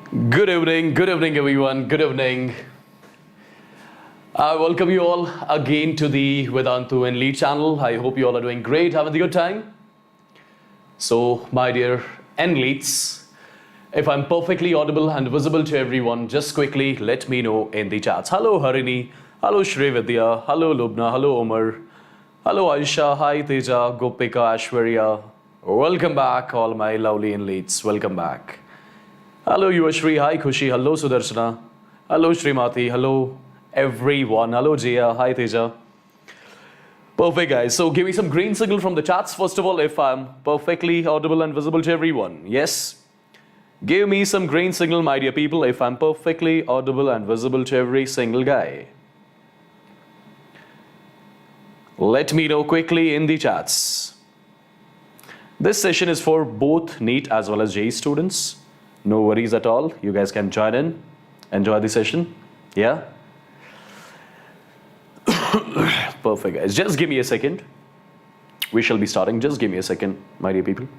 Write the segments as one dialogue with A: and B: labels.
A: Good evening everyone, good evening. I welcome you all again to the Vedantu and NEET channel. I hope you all are doing great, having a good time. So my dear NLEETs, if I'm perfectly audible and visible to everyone, just quickly let me know in the chats. Hello Harini, hello Shrividya, hello Lubna, hello Omar, hello Aisha, hi Teja, Gopika, Ashwarya. Welcome back all my lovely NLEETs, welcome back. Hello Yuvashri, hi Khushi, hello Sudarshana, hello Srimati, hello everyone, hello Jia, hi Teja. Perfect guys, so give me some green signal from the chats first of all if I'm perfectly audible and visible to everyone. Yes, give me some green signal my dear people if I'm perfectly audible and visible to every single guy. Let me know quickly in the chats. This session is for both NEET as well as JEE students. No worries at all. You guys can join in, enjoy the session. Yeah? Perfect, guys. Just give me a second. We shall be starting. Just give me a second, my dear people.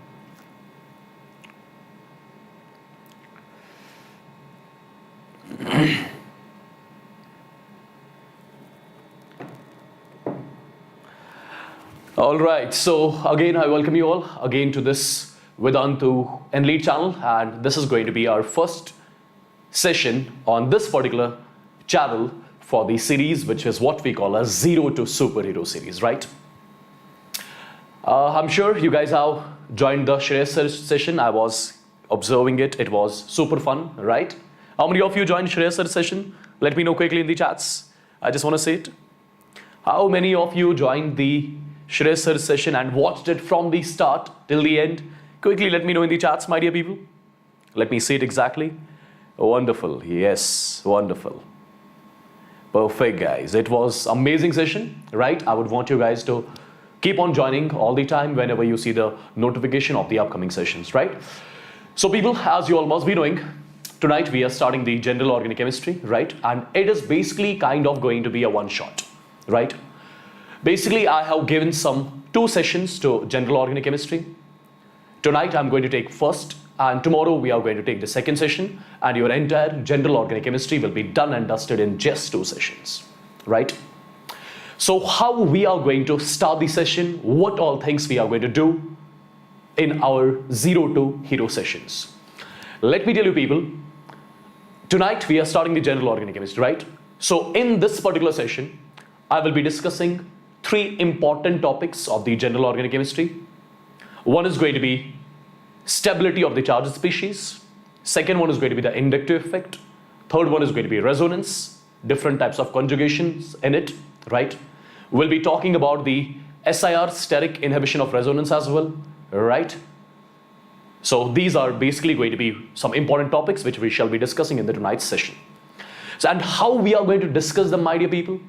A: All right. So again, I welcome you all again to this Vedantu and NEET channel, and this is going to be our first session on this particular channel for the series, which is what we call a Zero to Superhero series, right? I'm sure you guys have joined the Shreyas session. I was observing it. It was super fun, right? How many of you joined Shreyas session? Let me know quickly in the chats. I just want to see it. How many of you joined the Shreyas session and watched it from the start till the end? Quickly let me know in the chats, my dear people. Let me see it exactly. Wonderful. Yes, wonderful. Perfect, guys. It was amazing session, right? I would want you guys to keep on joining all the time whenever you see the notification of the upcoming sessions, right? So people, as you all must be knowing, tonight we are starting the general organic chemistry, right? And it is basically kind of going to be a one shot, right? Basically, I have given some 2 sessions to general organic chemistry. Tonight I'm going to take first, and tomorrow we are going to take the second session, and your entire general organic chemistry will be done and dusted in just 2 sessions, right? So how we are going to start the session, what all things we are going to do in our Zero to Hero sessions. Let me tell you people, tonight we are starting the general organic chemistry, right? So in this particular session, I will be discussing 3 important topics of the general organic chemistry. One is going to be stability of the charged species. Second one is going to be the inductive effect. Third one is going to be resonance, different types of conjugations in it, right? We'll be talking about the SIR, steric inhibition of resonance as well, right? So these are basically going to be some important topics which we shall be discussing in the tonight's session. So, and how we are going to discuss them, my dear people,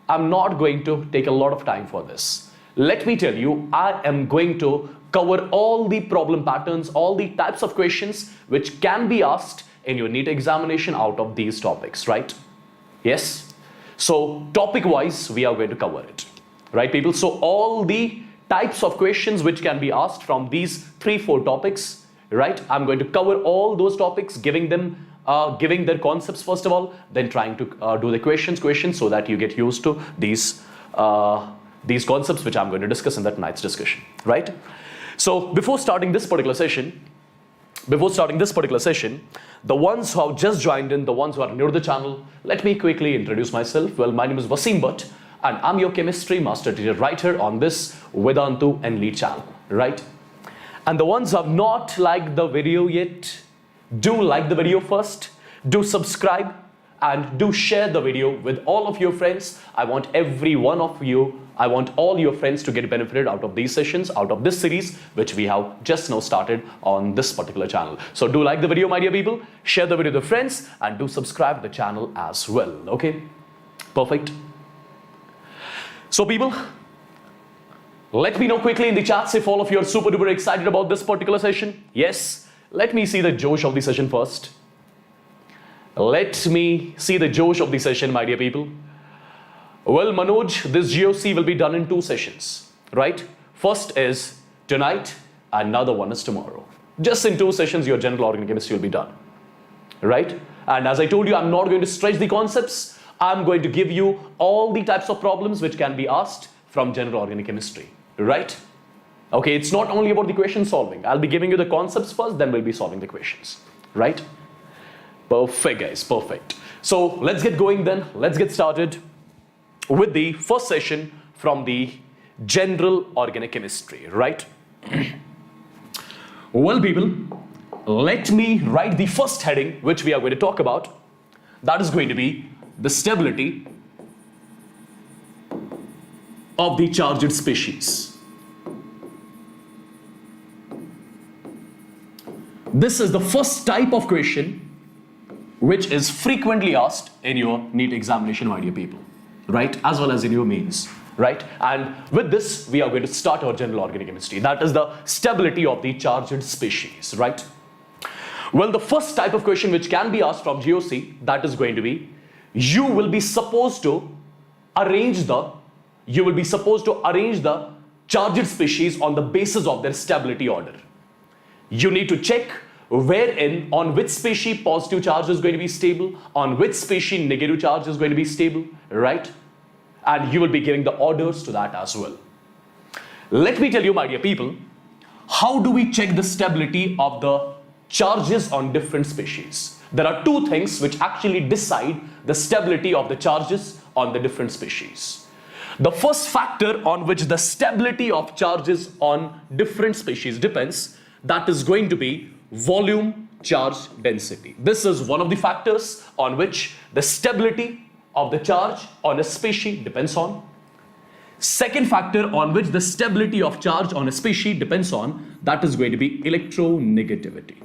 A: I'm not going to take a lot of time for this. Let me tell you, I am going to cover all the problem patterns, all the types of questions which can be asked in your NEET examination out of these topics, right? Yes? So topic wise, we are going to cover it, right people? So all the types of questions which can be asked from these 3-4 topics, right? I'm going to cover all those topics, giving their concepts first of all, then trying to do the questions so that you get used to these concepts which I'm going to discuss in that night's discussion, right? So before starting this particular session, the ones who have just joined in, the ones who are new to the channel, let me quickly introduce myself. Well, my name is Wassim, and I'm your chemistry master teacher right here on this Vedantu and NEET channel, right? And the ones who have not liked the video yet, do like the video first, do subscribe, and do share the video with all of your friends. I want all your friends to get benefited out of these sessions, out of this series, which we have just now started on this particular channel. So do like the video, my dear people, share the video with friends, and do subscribe to the channel as well, okay? Perfect. So people, let me know quickly in the chats if all of you are super duper excited about this particular session. Yes, let me see the Josh of the session first. Let me see the Josh of the session, my dear people. Well, Manoj, this GOC will be done in 2 sessions, right? First is tonight, and another one is tomorrow. Just in 2 sessions, your general organic chemistry will be done. right? And as I told you, I'm not going to stretch the concepts. I'm going to give you all the types of problems which can be asked from general organic chemistry, right? Okay, it's not only about the question solving. I'll be giving you the concepts first, then we'll be solving the questions, right? Perfect, guys, perfect. So let's get going then. Let's get started with the first session from the general organic chemistry, right? Well, people, let me write the first heading which we are going to talk about. That is going to be the stability of the charged species. This is the first type of question which is frequently asked in your NEET examination, my dear people, right? As well as in your mains, right? And with this, we are going to start our general organic chemistry. That is the stability of the charged species, right? Well, the first type of question which can be asked from GOC, that is going to be, you will be supposed to arrange the charged species on the basis of their stability order. You need to check wherein on which species positive charge is going to be stable, on which species negative charge is going to be stable, right? And you will be giving the orders to that as well. Let me tell you, my dear people, how do we check the stability of the charges on different species? There are two things which actually decide the stability of the charges on the different species. The first factor on which the stability of charges on different species depends, that is going to be volume charge density. This is one of the factors on which the stability of the charge on a species depends on. Second factor on which the stability of charge on a species depends on, that is going to be electronegativity.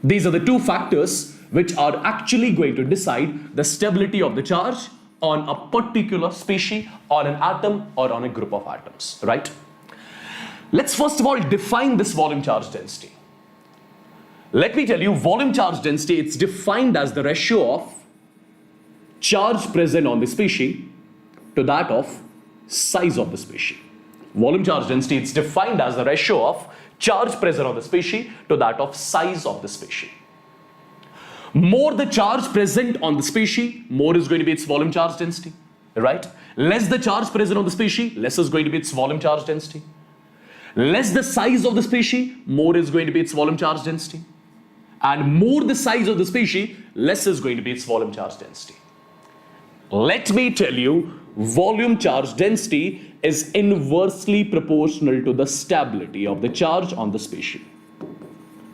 A: These are the two factors which are actually going to decide the stability of the charge on a particular species, on an atom, or on a group of atoms, right? Let's first of all define this volume charge density. Let me tell you, volume charge density, it's defined as the ratio of charge present on the species to that of size of the species. Volume charge density, it's defined as the ratio of charge present on the species to that of size of the species. More the charge present on the species, more is going to be its volume charge density, right? Less the charge present on the species, less is going to be its volume charge density. Less the size of the species, more is going to be its volume charge density. And more the size of the species, less is going to be its volume charge density. Let me tell you, volume charge density is inversely proportional to the stability of the charge on the species.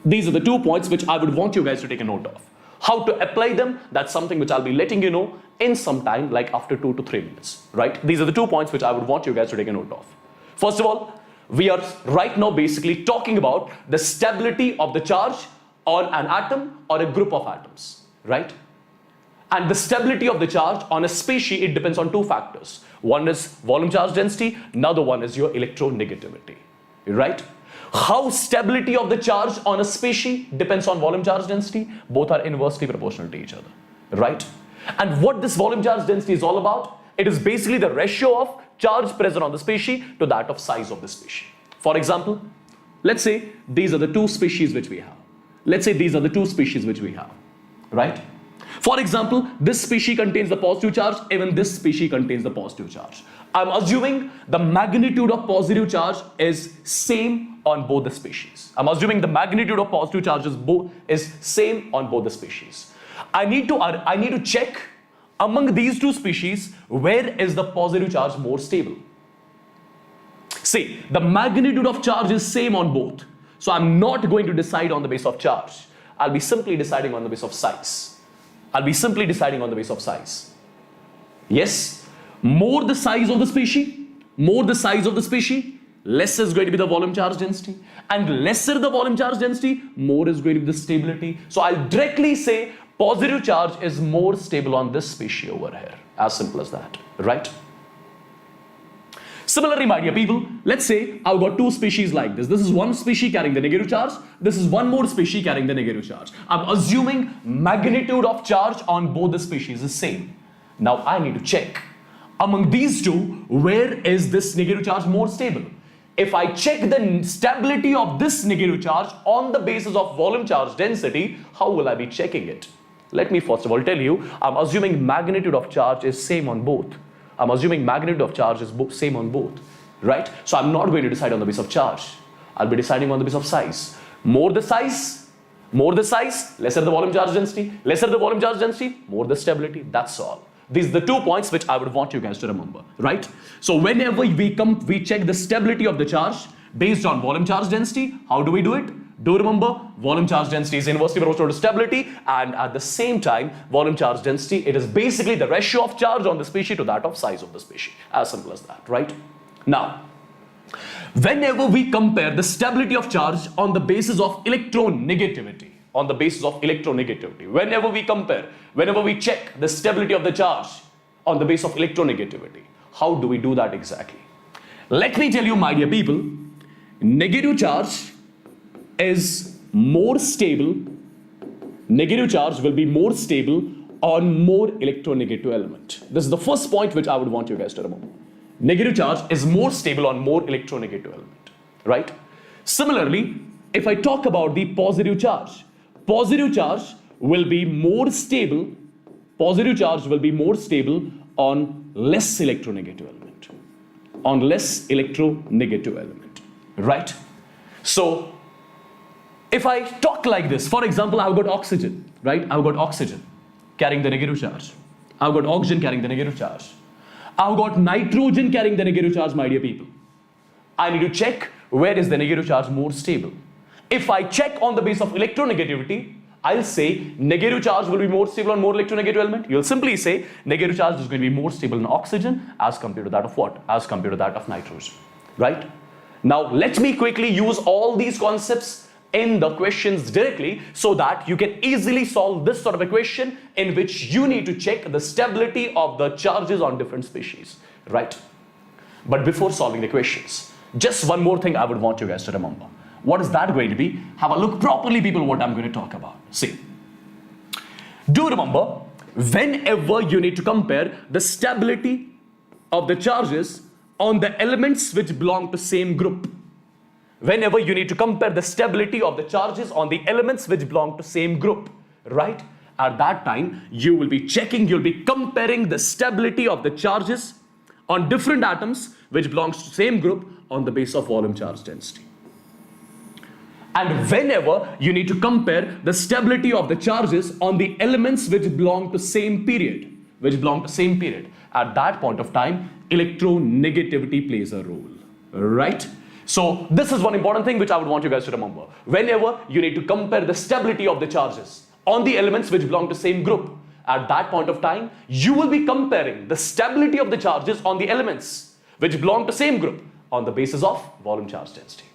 A: These are the 2 points which I would want you guys to take a note of. How to apply them, that's something which I'll be letting you know in some time, like after 2 to 3 minutes, right? These are the 2 points which I would want you guys to take a note of. First of all, we are right now basically talking about the stability of the charge on an atom or a group of atoms, right? And the stability of the charge on a species, it depends on 2 factors. One is volume charge density, another one is your electronegativity, right? How stability of the charge on a species depends on volume charge density, both are inversely proportional to each other, right? And what this volume charge density is all about, it is basically the ratio of charge present on the species to that of size of the species. For example, let's say these are the 2 species which we have. Let's say these are the 2 species which we have, right? For example, this species contains the positive charge, even this species contains the positive charge. I'm assuming the magnitude of positive charge is same on both the species. I'm assuming the magnitude of positive charge is same on both the species. I need to check among these 2 species, where is the positive charge more stable? See, the magnitude of charge is same on both. So I'm not going to decide on the basis of charge. I'll be simply deciding on the basis of size. Yes, more the size of the species, less is going to be the volume charge density. And lesser the volume charge density, more is going to be the stability. So I'll directly say positive charge is more stable on this species over here. As simple as that, right? Similarly, my dear people, let's say I've got 2 species like this. This is one species carrying the negative charge. This is one more species carrying the negative charge. I'm assuming magnitude of charge on both the species is same. Now I need to check among these 2, where is this negative charge more stable? if I check the stability of this negative charge on the basis of volume charge density, how will I be checking it? Let me first of all tell you, I'm assuming magnitude of charge is same on both. I'm assuming magnitude of charge is same on both, right? So I'm not going to decide on the basis of charge. I'll be deciding on the basis of size. More the size, lesser the volume charge density, lesser the volume charge density, more the stability. That's all. These are the 2 points which I would want you guys to remember, right? So whenever we check the stability of the charge based on volume charge density, how do we do it? Do remember, volume charge density is inversely proportional to stability, and at the same time, volume charge density, it is basically the ratio of charge on the species to that of size of the species. As simple as that, right? Now, whenever we compare the stability of charge on the basis of electronegativity, whenever we check the stability of the charge on the basis of electronegativity, how do we do that exactly? Let me tell you, my dear people, negative charge is more stable. Negative charge will be more stable on more electronegative element. This is the first point which I would want you guys to remember. Negative charge is more stable on more electronegative element, right? Similarly, if I talk about the positive charge will be more stable. Positive charge will be more stable on less electronegative element. Right? So, if I talk like this, for example, I've got oxygen, right? I've got oxygen carrying the negative charge. I've got oxygen carrying the negative charge. I've got nitrogen carrying the negative charge, my dear people. I need to check where is the negative charge more stable. If I check on the basis of electronegativity, I'll say negative charge will be more stable on more electronegative element. You'll simply say negative charge is going to be more stable in oxygen as compared to that of what? As compared to that of nitrogen, right? Now, let me quickly use all these concepts in the questions directly so that you can easily solve this sort of equation in which you need to check the stability of the charges on different species, right? But before solving the questions, just one more thing I would want you guys to remember. What is that going to be? Have a look properly, people, what I'm going to talk about. See, do remember, whenever you need to compare the stability of the charges on the elements which belong to same group, whenever you need to compare the stability of the charges on the elements which belong to same group, right? At that time, you will be checking, you'll be comparing the stability of the charges on different atoms which belongs to same group on the basis of volume charge density. And whenever you need to compare the stability of the charges on the elements which belong to same period, at that point of time, electronegativity plays a role, right? So this is one important thing which I would want you guys to remember. Whenever you need to compare the stability of the charges on the elements which belong to same group, at that point of time, you will be comparing the stability of the charges on the elements which belong to same group on the basis of volume charge density.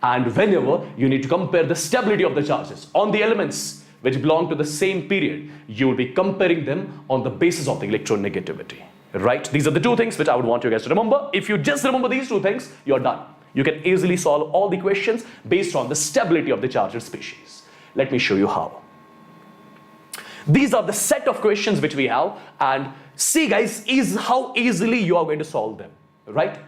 A: And whenever you need to compare the stability of the charges on the elements which belong to the same period, you will be comparing them on the basis of the electronegativity, right? These are the two things which I would want you guys to remember. If you just remember these two things, you're done. You can easily solve all the questions based on the stability of the charged species. Let me show you how. These are the set of questions which we have, and see guys, is how easily you are going to solve them, right?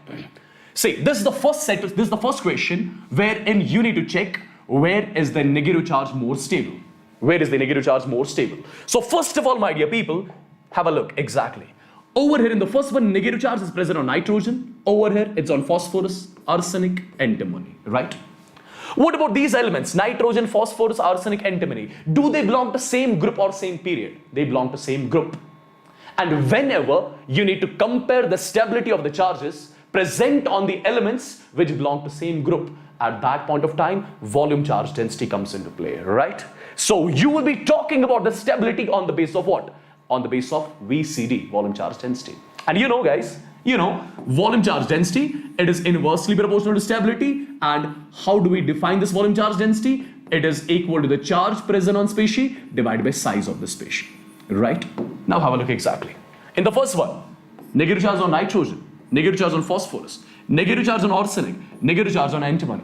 A: See, this is the first set, this is the first question wherein you need to check where is the negative charge more stable. Where is the negative charge more stable? So first of all, my dear people, have a look exactly. Over here in the first one, negative charge is present on nitrogen. Over here, it's on phosphorus, arsenic, antimony, right? What about these elements? Nitrogen, phosphorus, arsenic, antimony. Do they belong to same group or same period? They belong to same group. And whenever you need to compare the stability of the charges present on the elements which belong to same group, at that point of time, volume charge density comes into play, right? So you will be talking about the stability on the basis of what? On the basis of VCD, volume charge density. And you know guys, volume charge density, it is inversely proportional to stability. And how do we define this volume charge density? It is equal to the charge present on species divided by size of the species, right? Now have a look exactly. In the first one, negative charge on nitrogen, negative charge on phosphorus, negative charge on arsenic, negative charge on antimony.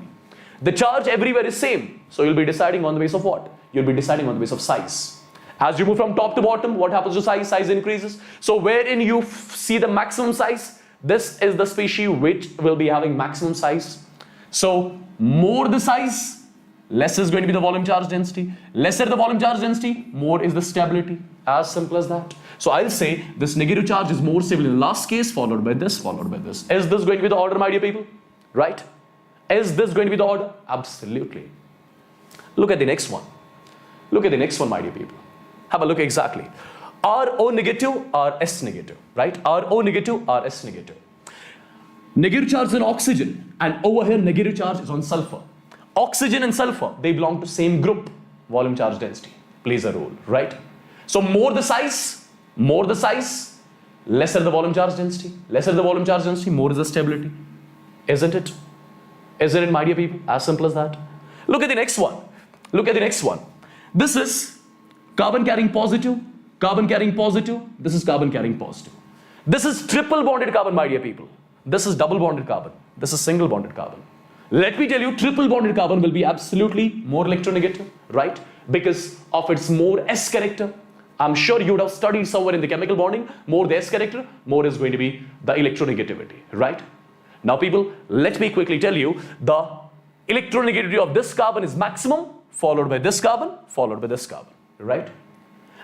A: The charge everywhere is same. So you'll be deciding on the basis of what? You'll be deciding on the basis of size. As you move from top to bottom, what happens to size? Size increases. So wherein you see the maximum size, this is the species which will be having maximum size. So more the size, less is going to be the volume charge density. Lesser the volume charge density, more is the stability. As simple as that. So I'll say this negative charge is more stable in the last case, followed by this, followed by this. Is this going to be the order, my dear people? Right? Is this going to be the order? Absolutely. Look at the next one. Look at the next one, my dear people. Have a look exactly. RO negative, RS negative, right? RO negative, RS negative. Negative charge is on oxygen, and over here negative charge is on sulfur. Oxygen and sulfur, they belong to same group. Volume charge density plays a role, right? So more the size, lesser the volume charge density. Lesser the volume charge density, more is the stability. Isn't it? Isn't it, my dear people? As simple as that. Look at the next one. Look at the next one. This is carbon carrying positive, carbon carrying positive. This is carbon carrying positive. This is triple bonded carbon, my dear people. This is double bonded carbon. This is single bonded carbon. Let me tell you, triple bonded carbon will be absolutely more electronegative, right? Because of its more S character. I'm sure you would have studied somewhere in the chemical bonding, more the S character, more is going to be the electronegativity, right? Now people, let me quickly tell you, the electronegativity of this carbon is maximum, followed by this carbon, followed by this carbon, right?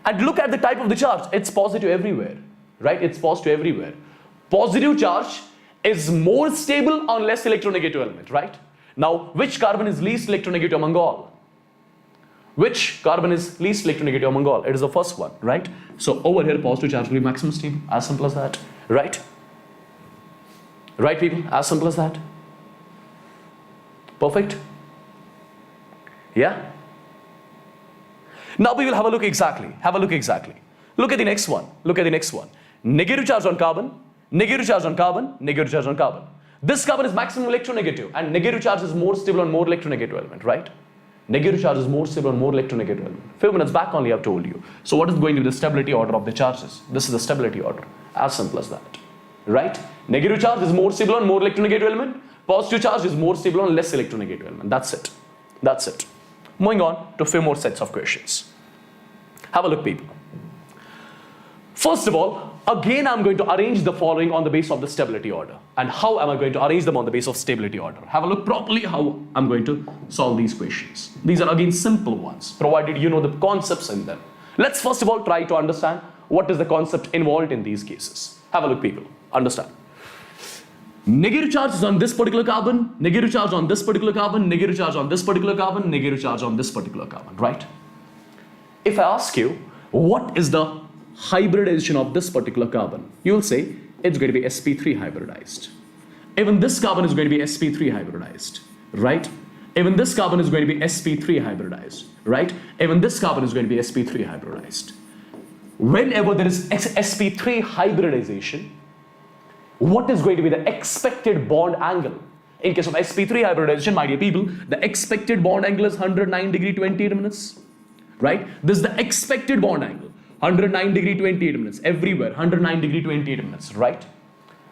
A: And look at the type of the charge, it's positive everywhere, right? It's positive everywhere. Positive charge is more stable on less electronegative element, right? Now, which carbon is least electronegative among all? Which carbon is least electronegative among all? It is the first one, right? So over here, positive charge will be maximum stable, as simple as that, right? Right, people? As simple as that. Perfect? Yeah? Now we will have a look exactly. Have a look exactly. Look at the next one. Look at the next one. Negative charge on carbon, negative charge on carbon, negative charge on carbon. This carbon is maximum electronegative, and negative charge is more stable on more electronegative element, right? Negative charge is more stable on more electronegative element. Few minutes back only I've told you. So what is going to be the stability order of the charges? This is the stability order. As simple as that. Right? Negative charge is more stable on more electronegative element. Positive charge is more stable on less electronegative element. That's it. That's it. Moving on to a few more sets of questions. Have a look, people. First of all, again I'm going to arrange the following on the basis of the stability order. And how am I going to arrange them on the basis of stability order? Have a look properly how I'm going to solve these questions. These are again simple ones, provided you know the concepts in them. Let's first of all try to understand what is the concept involved in these cases. Have a look, people. Understand. Negative charge is on this particular carbon, negative charge on this particular carbon, negative charge on this particular carbon, negative charge on this particular carbon, right? If I ask you, what is the hybridization of this particular carbon? You will say, it's going to be sp3 hybridized. Even this carbon is going to be sp3 hybridized, right? Even this carbon is going to be sp3 hybridized, right? Even this carbon is going to be sp3 hybridized. Whenever there is sp3 hybridization, what is going to be the expected bond angle? In case of sp3 hybridization, my dear people, the expected bond angle is 109 degree 28 minutes, right? This is the expected bond angle, 109 degree 28 minutes, everywhere, 109 degree 28 minutes, right?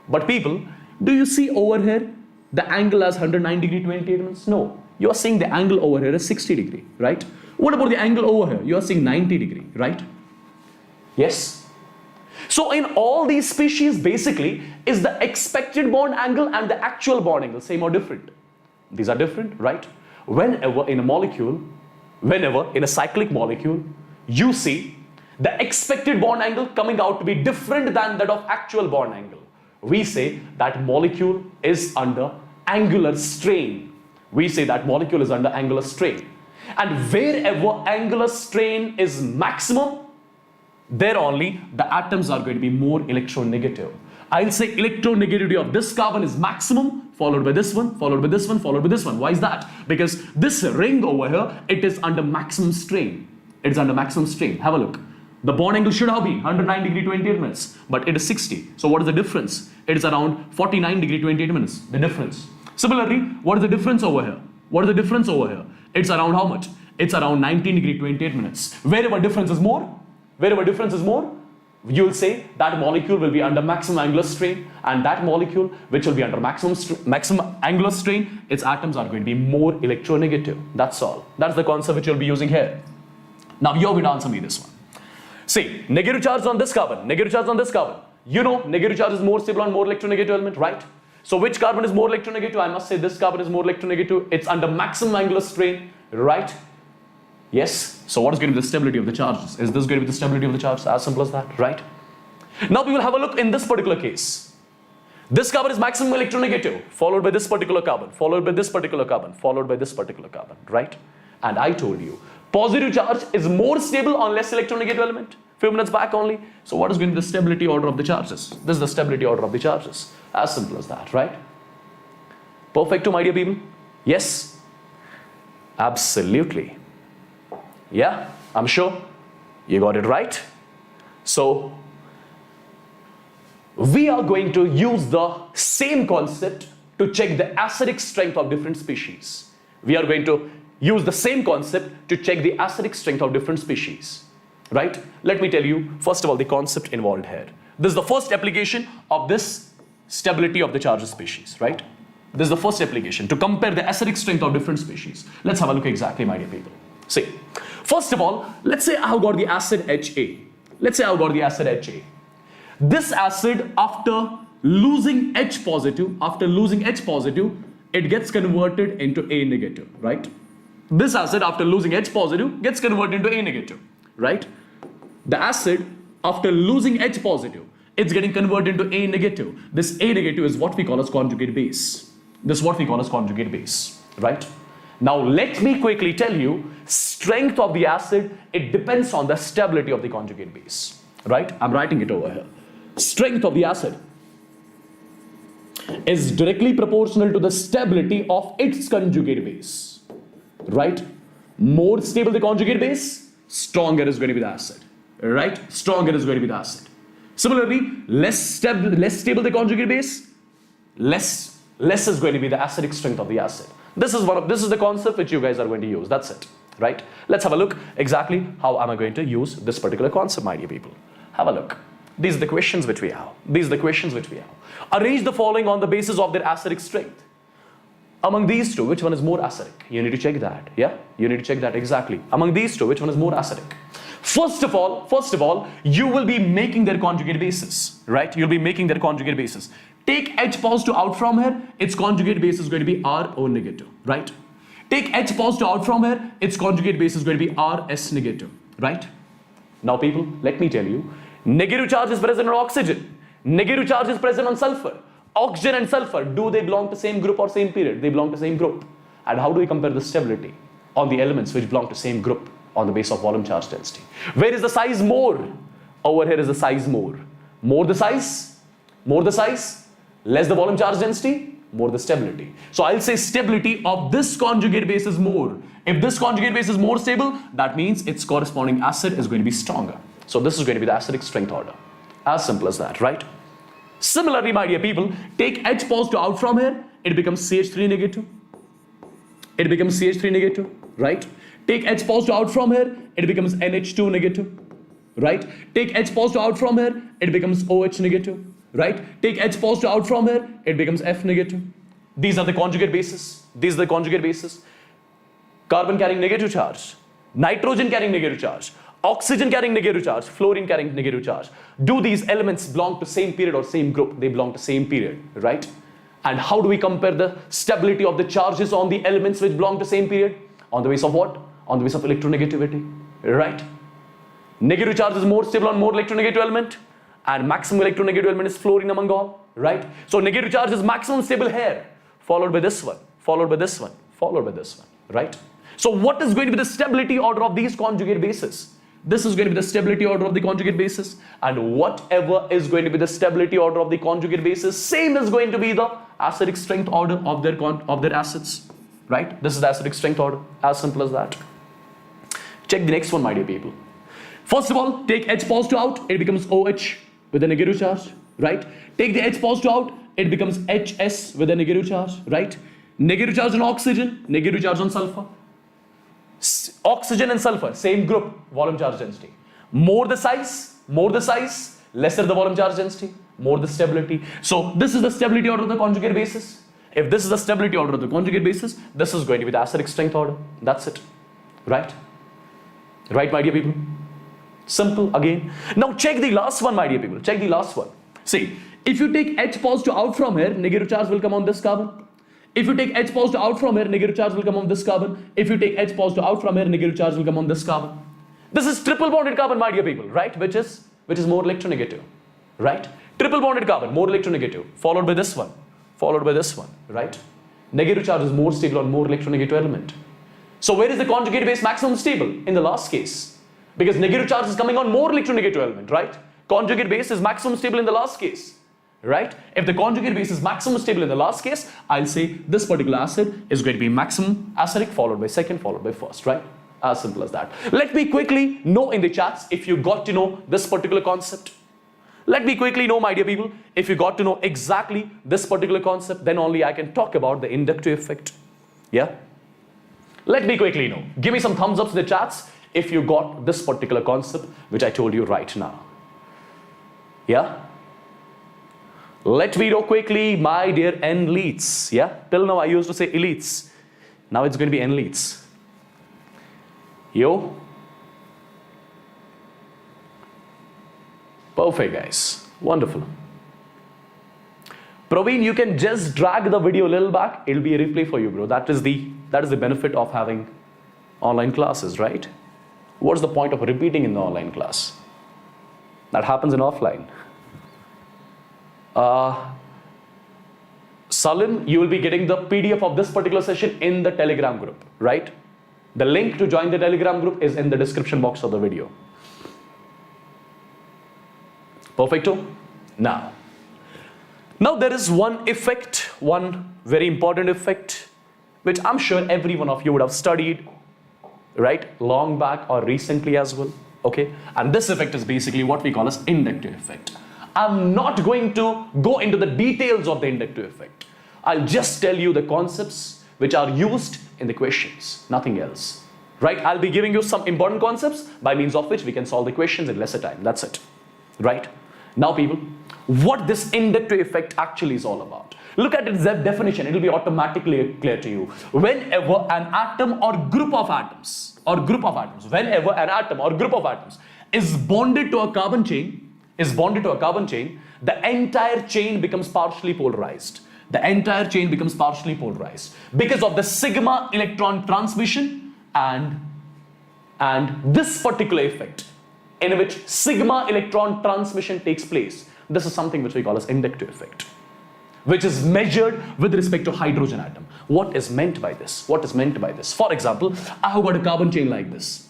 A: But people, do you see over here the angle as 109 degree 28 minutes? No, you are seeing the angle over here is 60 degree, right? What about the angle over here? You are seeing 90 degree, right? Yes. So in all these species, basically, is the expected bond angle and the actual bond angle same or different? These are different, right? Whenever in a molecule, whenever in a cyclic molecule, you see the expected bond angle coming out to be different than that of actual bond angle, we say that molecule is under angular strain. We say that molecule is under angular strain. And wherever angular strain is maximum, there only the atoms are going to be more electronegative. I'll say electronegativity of this carbon is maximum, followed by this one, followed by this one, followed by this one. Why is that? Because this ring over here, it is under maximum strain. It is under maximum strain. Have a look. The bond angle should have been 109 degree 28 minutes, but it is 60. So what is the difference? It is around 49 degree 28 minutes, the difference. Similarly, what is the difference over here? What is the difference over here? It's around how much? It's around 19 degree 28 minutes. Wherever difference is more, you will say that molecule will be under maximum angular strain, and that molecule which will be under maximum angular strain, its atoms are going to be more electronegative. That's all. That's the concept which you'll be using here. Now you're going to answer me this one. See, negative charge on this carbon, negative charge on this carbon. You know, negative charge is more stable on more electronegative element, right? So which carbon is more electronegative? I must say this carbon is more electronegative. It's under maximum angular strain, right? Yes. So what is going to be the stability of the charges? Is this going to be the stability of the charges? As simple as that, right? Now we will have a look in this particular case. This carbon is maximum electronegative, followed by this particular carbon, followed by this particular carbon, followed by this particular carbon, right? And I told you, positive charge is more stable on less electronegative element. Few minutes back only. So what is going to be the stability order of the charges? This is the stability order of the charges. As simple as that, right? Perfecto, my dear people? Yes? Absolutely. Yeah, I'm sure you got it right. So we are going to use the same concept to check the acidic strength of different species. We are going to use the same concept to check the acidic strength of different species, right? Let me tell you, first of all, the concept involved here. This is the first application of this stability of the charged species, right? This is the first application to compare the acidic strength of different species. Let's have a look exactly, my dear people. See, first of all, let's say I have got the acid HA. Let's say I have got the acid HA. This acid, after losing H positive, it gets converted into A negative, right? This acid, after losing H positive, gets converted into A negative, right? The acid, after losing H positive, it's getting converted into A negative. This A negative is what we call as conjugate base. This is what we call as conjugate base, right? Now let me quickly tell you, strength of the acid, it depends on the stability of the conjugate base, right? I'm writing it over here. Strength of the acid is directly proportional to the stability of its conjugate base, right? More stable the conjugate base, stronger is going to be the acid, right? Stronger is going to be the acid. Similarly, less stable the conjugate base, less is going to be the acidic strength of the acid. This is the concept which you guys are going to use. That's it, right? Let's have a look exactly how am I going to use this particular concept, my dear people. Have a look. These are the questions which we have. Arrange the following on the basis of their acidic strength. Among these two, which one is more acidic? You need to check that. Yeah, you need to check that exactly. Among these two, which one is more acidic? First of all, you will be making their conjugate bases, right? You'll be making their conjugate bases. Take H positive out from here, its conjugate base is going to be RO negative, right? Take H positive out from here, its conjugate base is going to be RS negative, right? Now people, let me tell you, negative charge is present on oxygen. Negative charge is present on sulfur. Oxygen and sulfur, do they belong to same group or same period? They belong to same group. And how do we compare the stability on the elements which belong to same group on the base of volume charge density? Where is the size more? Over here is the size more. More the size, less the volume charge density, more the stability. So I'll say stability of this conjugate base is more. If this conjugate base is more stable, that means its corresponding acid is going to be stronger. So this is going to be the acidic strength order. As simple as that, right? Similarly, my dear people, take H positive out from here, it becomes CH3 negative. It becomes CH3 negative, right? Take H positive out from here, it becomes NH2 negative, right? Take H positive out from here, it becomes OH negative, right? Take H positive out from here, it becomes F negative. These are the conjugate bases. Carbon carrying negative charge, nitrogen carrying negative charge, oxygen carrying negative charge, fluorine carrying negative charge. Do these elements belong to same period or same group? They belong to same period, right? And how do we compare the stability of the charges on the elements which belong to same period? On the basis of what? On the basis of electronegativity, right? Negative charge is more stable on more electronegative element, and maximum electronegative element is fluorine among all, right? So negative charge is maximum stable here, followed by this one, followed by this one, followed by this one, right? So what is going to be the stability order of these conjugate bases? This is going to be the stability order of the conjugate bases, and whatever is going to be the stability order of the conjugate bases, same is going to be the acidic strength order of their acids, right? This is the acidic strength order, as simple as that. Check the next one, my dear people. First of all, take H positive out, it becomes OH with a negative charge, right? Take the H positive out, it becomes HS with a negative charge, right? Negative charge on oxygen, negative charge on sulfur. Oxygen and sulfur, same group, volume charge density. More the size, lesser the volume charge density, more the stability. So this is the stability order of the conjugate basis. If this is the stability order of the conjugate basis, this is going to be the acidic strength order. That's it, right? Right, my dear people? Simple again. Now check the last one, my dear people. Check the last one. See, If you take H positive out from here, negative charge will come on this carbon. If you take H positive out from here, negative charge will come on this carbon. If you take H positive out from here, negative charge will come on this carbon. This is triple bonded carbon, my dear people, right? Which is more electronegative, right? Triple bonded carbon, more electronegative, followed by this one, right? Negative charge is more stable or more electronegative element. So where is the conjugate base maximum stable? In the last case. Because negative charge is coming on more electronegative element, right? Conjugate base is maximum stable in the last case, right? If the conjugate base is maximum stable in the last case, I'll say this particular acid is going to be maximum acidic, followed by second, followed by first, right? As simple as that. Let me quickly know in the chats if you got to know this particular concept. Let me quickly know, my dear people, if you got to know exactly this particular concept, then only I can talk about the inductive effect. Yeah? Let me quickly know. Give me some thumbs up in the chats if you got this particular concept which I told you right now. Yeah? Let me know quickly, my dear ENLITEs. Yeah? Till now I used to say elites. Now it's going to be ENLITEs. Yo? Perfect, guys. Wonderful. Praveen, you can just drag the video a little back. It'll be a replay for you, bro. That is the benefit of having online classes, right? What's the point of repeating in the online class? That happens in offline. Salim, you will be getting the PDF of this particular session in the Telegram group, right? The link to join the Telegram group is in the description box of the video. Perfecto? Now there is one effect, one very important effect, which I'm sure every one of you would have studied, right? Long back or recently as well, okay? And this effect is basically what we call as inductive effect. I'm not going to go into the details of the inductive effect. I'll just tell you the concepts which are used in the questions, nothing else, right? I'll be giving you some important concepts by means of which we can solve the questions in lesser time. That's it, right? Now, people, what this inductive effect actually is all about. Look at its definition. It will be automatically clear to you. Whenever an atom or group of atoms, whenever an atom or group of atoms is bonded to a carbon chain, the entire chain becomes partially polarized. Because of the sigma electron transmission and this particular effect in which sigma electron transmission takes place. This is something which we call as inductive effect, which is measured with respect to hydrogen atom. What is meant by this? For example, I have got a carbon chain like this.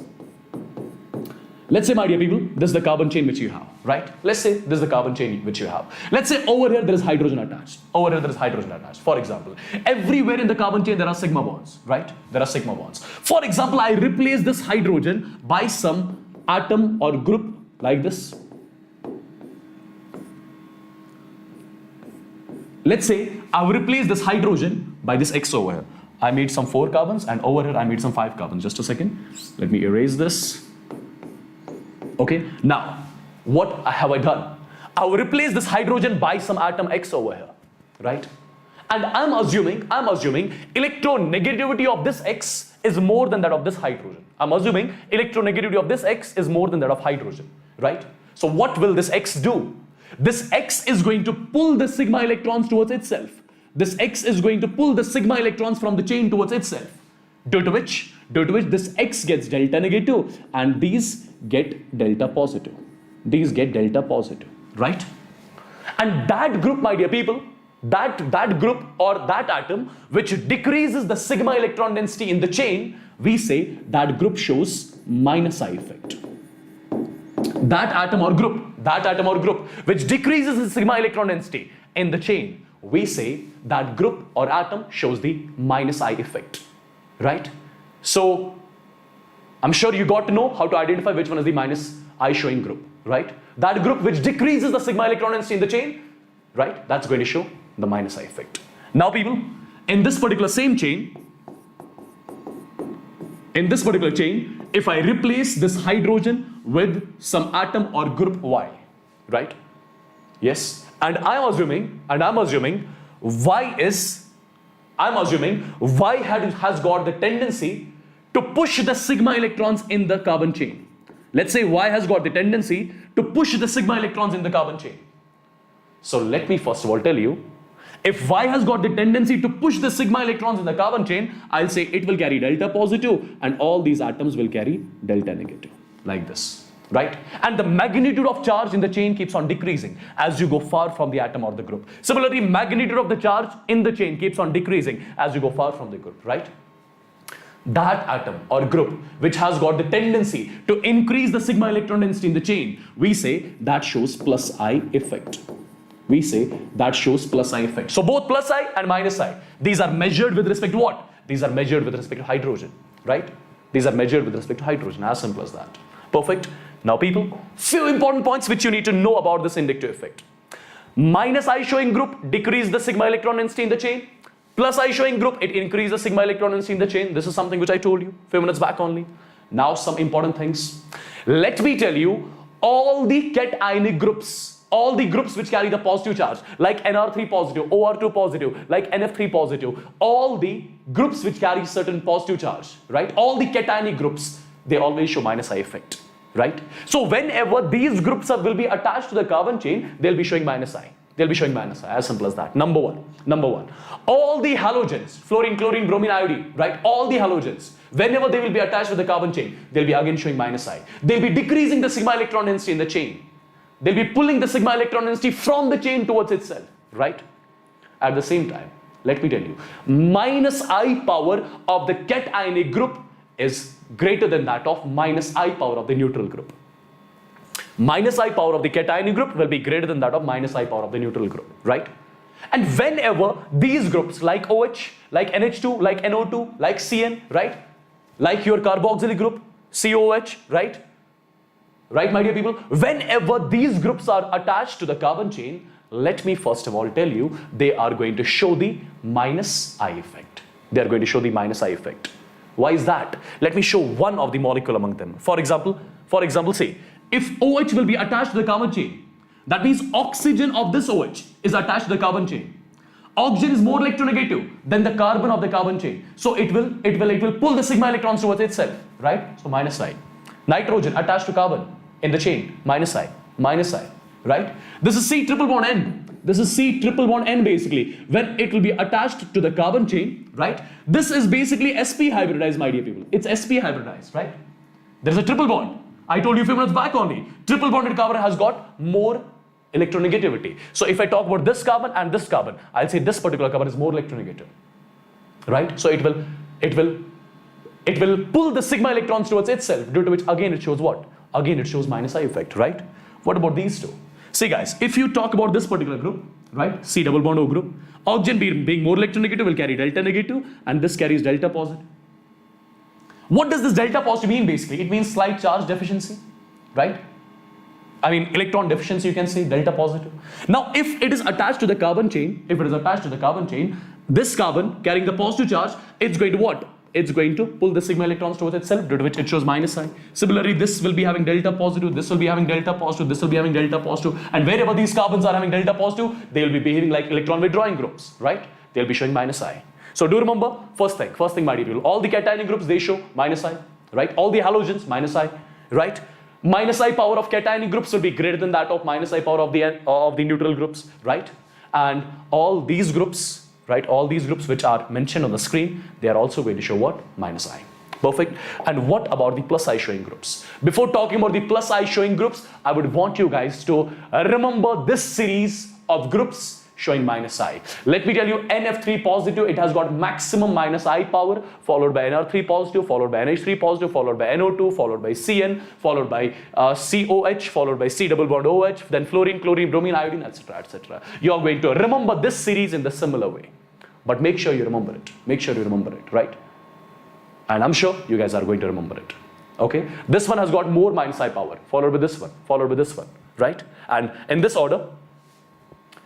A: Let's say, my dear people, this is the carbon chain which you have, right? Let's say this is the carbon chain which you have. Let's say over here there is hydrogen attached. For example, everywhere in the carbon chain there are sigma bonds, right? For example, I replace this hydrogen by some atom or group like this. Let's say I've replaced this hydrogen by this X over here. I made some 4 carbons and over here I made some 5 carbons. Just a second. Let me erase this. Okay. Now, what have I done? I will replace this hydrogen by some atom X over here, right? And I'm assuming electronegativity of this X is more than that of this hydrogen. Right? So what will this X do? This X is going to pull the sigma electrons towards itself. This X is going to pull the sigma electrons from the chain towards itself. Due to which this X gets delta negative and these get delta positive. Right? And that group, my dear people, that group or that atom which decreases the sigma electron density in the chain, we say that group shows minus I effect. That atom or group which decreases the sigma electron density in the chain, we say that group or atom shows the minus I effect, right? So I'm sure you got to know how to identify which one is the minus I showing group, right? That group which decreases the sigma electron density in the chain, right? That's going to show the minus I effect. Now, people, in this particular chain, if I replace this hydrogen with some atom or group Y, right? Yes. And I'm assuming Y has got the tendency to push the sigma electrons in the carbon chain. Let's say Y has got the tendency to push the sigma electrons in the carbon chain. So let me first of all tell you, if Y has got the tendency to push the sigma electrons in the carbon chain, I'll say it will carry delta positive and all these atoms will carry delta negative, like this, right? And the magnitude of charge in the chain keeps on decreasing as you go far from the atom or the group. Similarly, magnitude of the charge in the chain keeps on decreasing as you go far from the group, right? That atom or group which has got the tendency to increase the sigma electron density in the chain, we say that shows plus I effect. We say that shows plus I effect. So both plus I and minus I, these are measured with respect to what? These are measured with respect to hydrogen, right? These are measured with respect to hydrogen, as simple as that. Perfect. Now people, few important points which you need to know about this inductive effect. Minus I showing group decrease the sigma electron density in the chain. Plus I showing group, it increases the sigma electron density in the chain. This is something which I told you a few minutes back only. Now some important things. Let me tell you, all the cationic groups, all the groups which carry the positive charge, like Nr3 positive, Or2 positive, like Nf3 positive, all the groups which carry certain positive charge, right? All the cationic groups, they always show minus I effect, right? So whenever these groups will be attached to the carbon chain, they'll be showing minus I. They'll be showing minus I, as simple as that. Number one. All the halogens, fluorine, chlorine, bromine, iodine, right? All the halogens, whenever they will be attached to the carbon chain, they'll be again showing minus I. They'll be decreasing the sigma electron density in the chain. They'll be pulling the sigma electron density from the chain towards itself, right? At the same time, let me tell you, minus I power of the cationic group is greater than that of minus I power of the neutral group. Minus I power of the cationic group will be greater than that of minus I power of the neutral group, right? And whenever these groups like OH, like NH2, like NO2, like CN, right? Like your carboxylic group, COH, right? Right, my dear people? Whenever these groups are attached to the carbon chain, let me first of all tell you, they are going to show the minus I effect. They are going to show the minus I effect. Why is that? Let me show one of the molecule among them. For example, say, if OH will be attached to the carbon chain, that means oxygen of this OH is attached to the carbon chain. Oxygen is more electronegative than the carbon of the carbon chain. So it will pull the sigma electrons towards itself, right? So minus I. Nitrogen attached to carbon in the chain, minus I, right? This is C triple bond N. This is C triple bond N basically. When it will be attached to the carbon chain, right? This is basically sp hybridized, my dear people. It's sp hybridized, right? There's a triple bond. I told you a few minutes back only. Triple bonded carbon has got more electronegativity. So if I talk about this carbon and this carbon, I'll say this particular carbon is more electronegative, right? So it will pull the sigma electrons towards itself, due to which again it shows what? Again it shows minus I effect, right? What about these two? See guys, if you talk about this particular group, right? C double bond O group, oxygen being more electronegative will carry delta negative and this carries delta positive. What does this delta positive mean basically? It means slight charge deficiency, right? I mean electron deficiency, you can say delta positive. Now if it is attached to the carbon chain, this carbon carrying the positive charge, it's going to what? It's going to pull the sigma electrons towards itself, due to which it shows minus I. Similarly, this will be having delta positive, this will be having delta positive, this will be having delta positive, and wherever these carbons are having delta positive, they will be behaving like electron withdrawing groups, right? They'll be showing minus I. So do remember, first thing my dear people, all the cationic groups, they show minus I, right? All the halogens, minus I, right? Minus I power of cationic groups will be greater than that of minus I power of the neutral groups, right? And all these groups, right, all these groups which are mentioned on the screen, they are also going to show what? Minus I. Perfect. And what about the plus I showing groups? Before talking about the plus I showing groups, I would want you guys to remember this series of groups showing minus I. Let me tell you, NF3 positive, it has got maximum minus I power, followed by Nr3 positive, followed by NH3 positive, followed by NO2, followed by CN, followed by COH, followed by C double bond OH, then fluorine, chlorine, bromine, iodine, etc., etc. You are going to remember this series in the similar way. But make sure you remember it. Make sure you remember it, right? And I'm sure you guys are going to remember it. Okay? This one has got more minus I power, followed by this one, followed by this one, right? And in this order,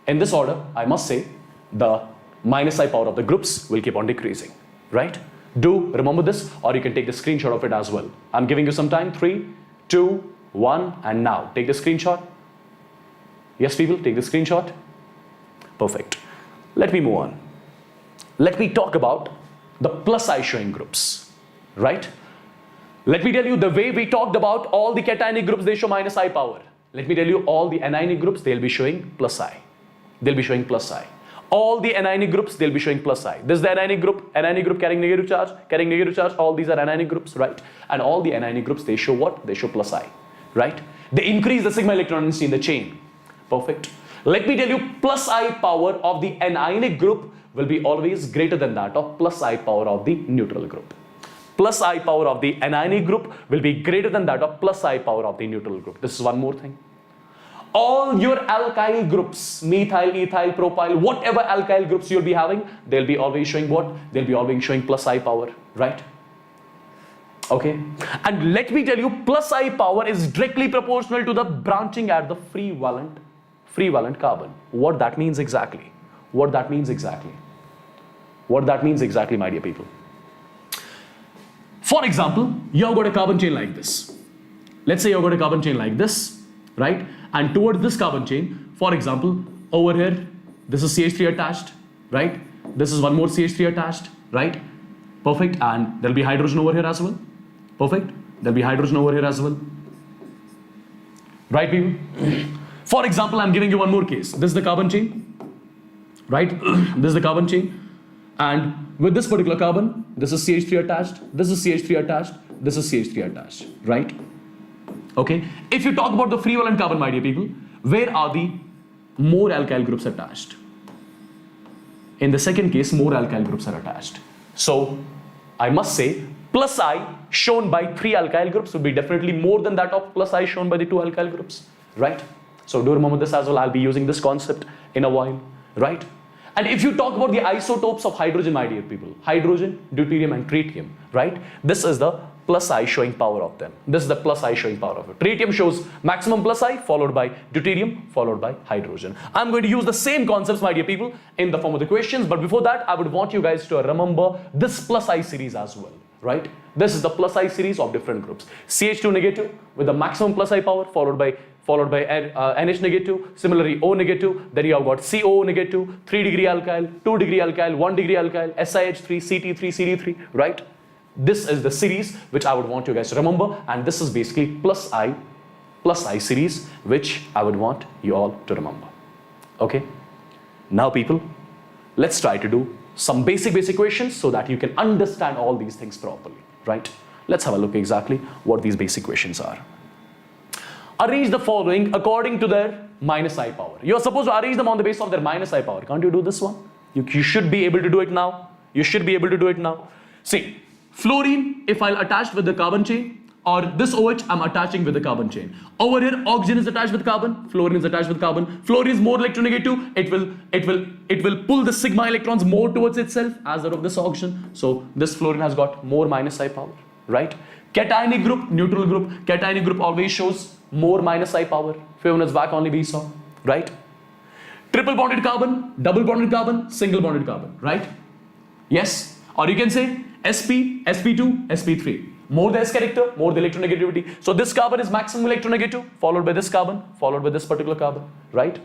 A: I must say, the minus I power of the groups will keep on decreasing, right? Do remember this, or you can take the screenshot of it as well. I'm giving you some time, 3, 2, 1, and now. Take the screenshot. Yes, people, take the screenshot. Perfect. Let me move on. Let me talk about the plus I showing groups, right? Let me tell you, the way we talked about all the cationic groups, they show minus I power. Let me tell you, all the anionic groups, they'll be showing plus I. they'll be showing plus I. All the anionic groups, they'll be showing plus I. This is the anionic group carrying negative charge, all these are anionic groups, right? And all the anionic groups, they show what? They show plus I, right? They increase the sigma electron density in the chain. Perfect. Let me tell you, plus I power of the anionic group will be always greater than that of plus I power of the neutral group. Plus I power of the anionic group will be greater than that of plus I power of the neutral group. This is one more thing. All your alkyl groups, methyl, ethyl, propyl, whatever alkyl groups you'll be having, they'll be always showing what? They'll be always showing plus I power, right? Okay. And let me tell you, plus I power is directly proportional to the branching at the free valent carbon. What that means exactly? What that means exactly? What that means exactly, my dear people? For example, you've got a carbon chain like this. Let's say you've got a carbon chain like this, right? And towards this carbon chain, for example, over here, this is CH3 attached, right? This is one more CH3 attached, right? Perfect. And there'll be hydrogen over here as well. Perfect. There'll be hydrogen over here as well. Right, people? For example, I'm giving you one more case. This is the carbon chain, right? This is the carbon chain. And with this particular carbon, this is CH3 attached, this is CH3 attached, this is CH3 attached, right? Okay. If you talk about the free valent carbon, my dear people, where are the more alkyl groups attached? In the second case, more alkyl groups are attached. So I must say, plus I shown by 3 alkyl groups will be definitely more than that of plus I shown by the 2 alkyl groups, right? So do remember this as well. I'll be using this concept in a while, right? And if you talk about the isotopes of hydrogen, my dear people, hydrogen, deuterium and tritium, right? This is the plus I showing power of them. This is the plus I showing power of it. Tritium shows maximum plus I, followed by deuterium, followed by hydrogen. I'm going to use the same concepts, my dear people, in the form of the questions. But before that, I would want you guys to remember this plus I series as well, right? This is the plus I series of different groups. CH2 negative with the maximum plus I power, followed by NH negative, similarly O negative, then you have got CO negative, 3 degree alkyl, 2 degree alkyl, 1 degree alkyl, SiH3, CT3, CD3, right? This is the series which I would want you guys to remember, and this is basically plus I series which I would want you all to remember. Okay? Now people, let's try to do some basic questions so that you can understand all these things properly, right? Let's have a look exactly what these basic questions are. Arrange the following according to their minus I power. You are supposed to arrange them on the basis of their minus I power. Can't you do this one? You should be able to do it now. You should be able to do it now. See, fluorine, if I'll attach with the carbon chain, or this OH, I'm attaching with the carbon chain. Over here, oxygen is attached with carbon, fluorine is attached with carbon. Fluorine is more electronegative. It will pull the sigma electrons more towards itself as that of this oxygen. So this fluorine has got more minus I power, right? Cationic group, neutral group. Cationic group always shows more minus I power. Few minutes back only we saw, right? Triple bonded carbon, double bonded carbon, single bonded carbon, right? Yes. Or you can say sp, sp2, sp3. More the s character, more the electronegativity. So this carbon is maximum electronegative, followed by this carbon, followed by this particular carbon, right?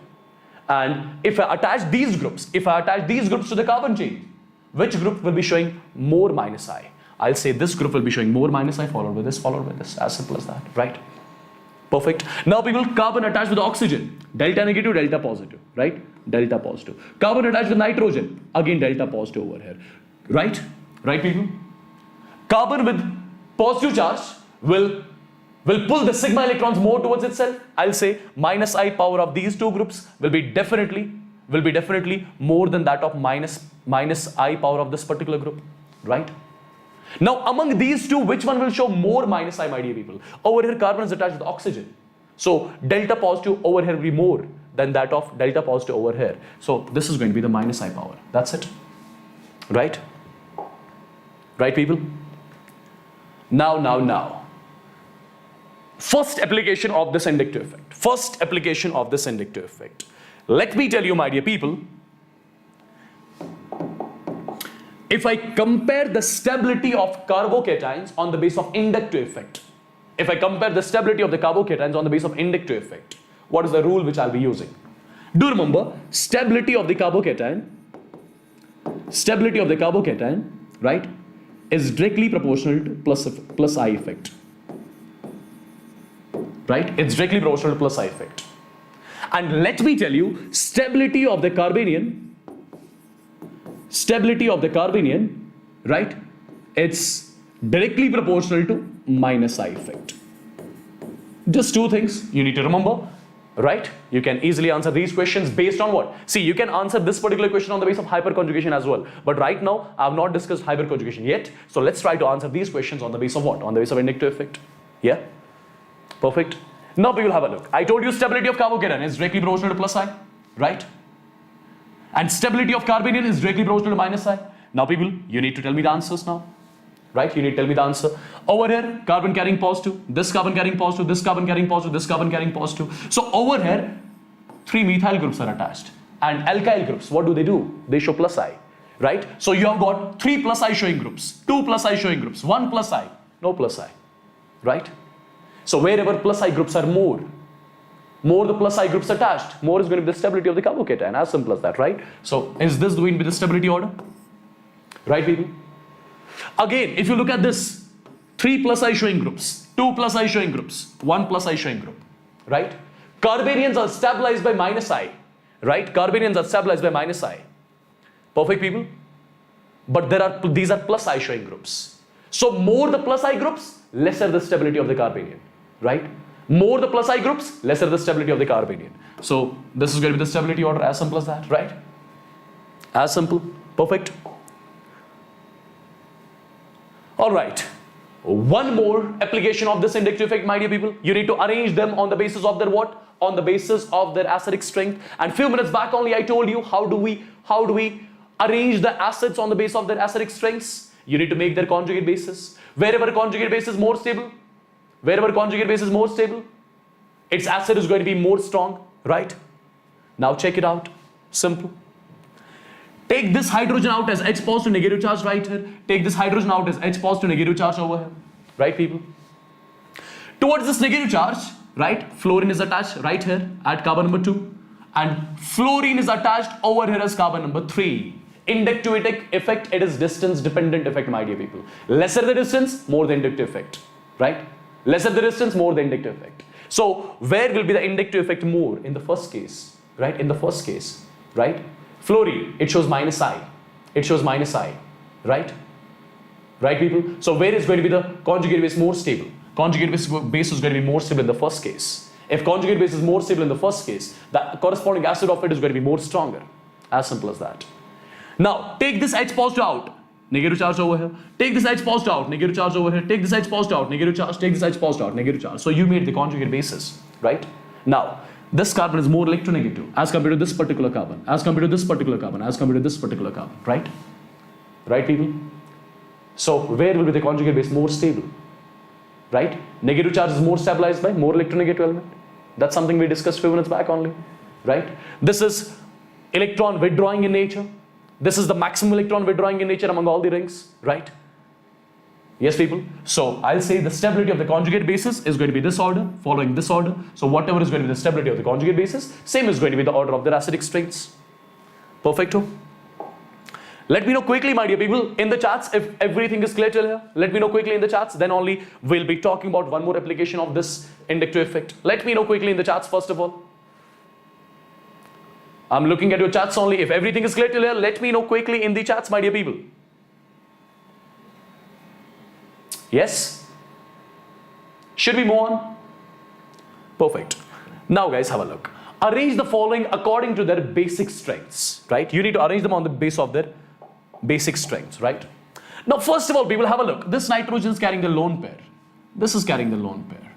A: And if I attach these groups, to the carbon chain, which group will be showing more minus I? I'll say this group will be showing more minus I, followed by this, as simple as that, right? Perfect. Now people, carbon attached with oxygen, delta negative, delta positive, right? Delta positive. Carbon attached with nitrogen, again delta positive over here, right? Right people? Carbon with positive charge will pull the sigma electrons more towards itself. I'll say minus I power of these two groups will be definitely more than that of minus I power of this particular group, right? Now among these two, which one will show more minus I, my dear people? Over here carbon is attached with oxygen, so delta positive over here will be more than that of delta positive over here. So this is going to be the minus I power. That's it, right? Right people? Now. First application of this inductive effect. Let me tell you, my dear people, if I compare the stability of carbocations on the basis of inductive effect, what is the rule which I'll be using? Do remember, stability of the carbocation, right, is directly proportional to plus I effect. Right? It's directly proportional to plus I effect. And let me tell you, stability of the carbanion, right? It's directly proportional to minus I effect. Just two things you need to remember, right? You can easily answer these questions based on what? See, you can answer this particular question on the basis of hyperconjugation as well. But right now, I have not discussed hyperconjugation yet. So let's try to answer these questions on the basis of what? On the basis of inductive effect. Yeah? Perfect. Now we will have a look. I told you stability of carbocation is directly proportional to plus I, right? And stability of carbanion is directly proportional to minus I. Now people, you need to tell me the answers now. Right? You need to tell me the answer. Over here, carbon carrying positive, this carbon carrying positive, this carbon carrying positive, this carbon carrying positive. So over here, 3 methyl groups are attached. And alkyl groups, what do? They show plus I. Right? So you have got 3 plus I showing groups, 2 plus I showing groups, 1 plus I, no plus I. Right? So wherever plus I groups are more the plus I groups attached, more is going to be the stability of the carbocation. As simple as that, right? So is this going to be the stability order? Right, people? Again, if you look at this, 3 plus I showing groups, 2 plus I showing groups, 1 plus I showing group, right? Carbanions are stabilized by minus I, right? Carbanions are stabilized by minus I. Perfect, people? But these are plus I showing groups. So more the plus I groups, lesser the stability of the carbanion, right? More the plus I groups, lesser the stability of the carbanion. So this is going to be the stability order, as simple as that, right? As simple. Perfect. All right, one more application of this inductive effect, my dear people. You need to arrange them on the basis of their what? On the basis of their acidic strength. And few minutes back only I told you how do we arrange the acids on the basis of their acidic strengths. You need to make their conjugate bases. Wherever conjugate base is more stable, its acid is going to be more strong, right? Now check it out. Simple. Take this hydrogen out as H positive negative charge right here. Take this hydrogen out as H positive negative charge over here. Right, people? Towards this negative charge, right, fluorine is attached right here at carbon number 2. And fluorine is attached over here as carbon number 3. Inductive effect, it is distance dependent effect, my dear people. Lesser the distance, more the inductive effect. Right? Lesser the distance, more the inductive effect. So, where will be the inductive effect more? In the first case. Right? In the first case. Right? Fluorine, it shows minus I. Right? Right, people? So where is going to be the conjugate base more stable? Conjugate base is going to be more stable in the first case. If conjugate base is more stable in the first case, the corresponding acid of it is going to be more stronger. As simple as that. Now, take this H positive out. Negative charge over here. Take this H positive out. Negative charge over here. Take this H positive out. Negative charge. Take this H positive out. Negative charge. So you made the conjugate bases. Right? Now, this carbon is more electronegative as compared to this particular carbon, as compared to this particular carbon, as compared to this particular carbon, right? Right, people? So, where will be the conjugate base more stable? Right? Negative charge is more stabilized by more electronegative element. That's something we discussed few minutes back only, right? This is electron withdrawing in nature. This is the maximum electron withdrawing in nature among all the rings, right? Yes, people. So I'll say the stability of the conjugate basis is going to be this order, following this order. So whatever is going to be the stability of the conjugate basis, same is going to be the order of their acidic strengths. Perfecto. Let me know quickly, my dear people, in the chats if everything is clear till here. Let me know quickly in the chats. Then only we'll be talking about one more application of this inductive effect. Let me know quickly in the chats first of all. I'm looking at your chats only. If everything is clear till here, let me know quickly in the chats, my dear people. Yes? Should we move on? Perfect. Now guys, have a look. Arrange the following according to their basic strengths, right? You need to arrange them on the base of their basic strengths, right? Now first of all, people, have a look. This nitrogen is carrying the lone pair. This is carrying the lone pair,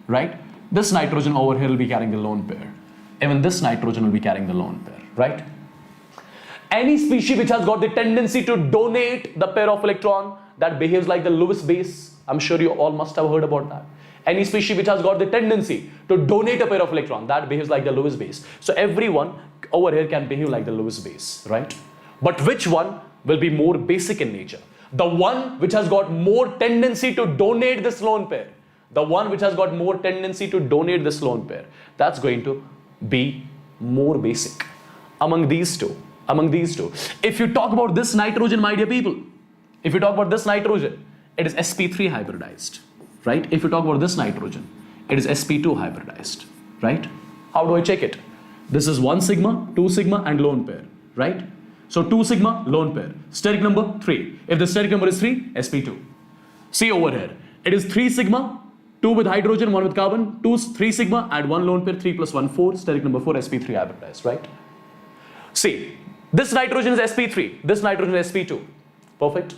A: right? This nitrogen over here will be carrying the lone pair. Even this nitrogen will be carrying the lone pair, right? Any species which has got the tendency to donate the pair of electron that behaves like the Lewis base. I'm sure you all must have heard about that. Any species which has got the tendency to donate a pair of electron that behaves like the Lewis base. So everyone over here can behave like the Lewis base, right? But which one will be more basic in nature? The one which has got more tendency to donate this lone pair. The one which has got more tendency to donate this lone pair. That's going to be more basic among these two. If you talk about this nitrogen, my dear people, if you talk about this nitrogen, it is sp3 hybridized, right? If you talk about this nitrogen, it is sp2 hybridized, right? How do I check it? This is 1 sigma, 2 sigma and lone pair, right? So 2 sigma, lone pair. Steric number 3. If the steric number is 3, sp2. See over here. It is 3 sigma, 2 with hydrogen, 1 with carbon, 3 sigma and 1 lone pair, 3 plus 1, 4, steric number 4, sp3 hybridized, right? See, this nitrogen is sp3, this nitrogen is sp2. Perfect.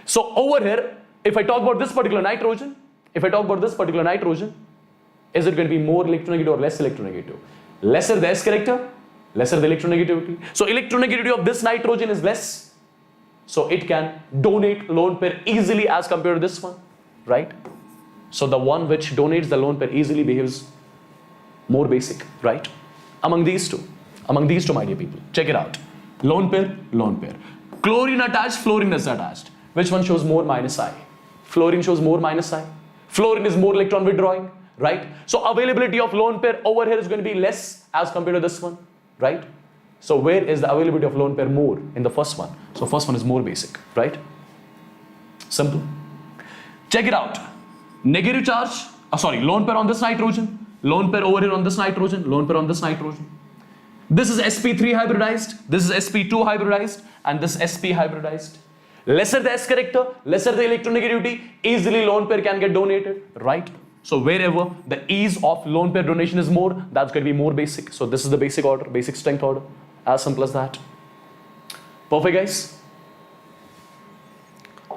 A: So over here, if I talk about this particular nitrogen, is it going to be more electronegative or less electronegative? Lesser the S character, lesser the electronegativity. So electronegativity of this nitrogen is less. So it can donate lone pair easily as compared to this one, right? So the one which donates the lone pair easily behaves more basic, right? Among these two, my dear people, check it out. Lone pair, lone pair. Chlorine attached, fluorine is attached. Which one shows more minus I? Fluorine shows more minus I. Fluorine is more electron withdrawing, right? So availability of lone pair over here is going to be less as compared to this one, right? So where is the availability of lone pair more? In the first one. So first one is more basic, right? Simple. Check it out. Negative charge, lone pair on this nitrogen, lone pair over here on this nitrogen, lone pair on this nitrogen. This is sp3 hybridized, this is sp2 hybridized, and this sp hybridized. Lesser the S character, lesser the electronegativity, easily lone pair can get donated, right? So wherever the ease of lone pair donation is more, that's going to be more basic. So this is the basic order, basic strength order. As simple as that. Perfect, guys.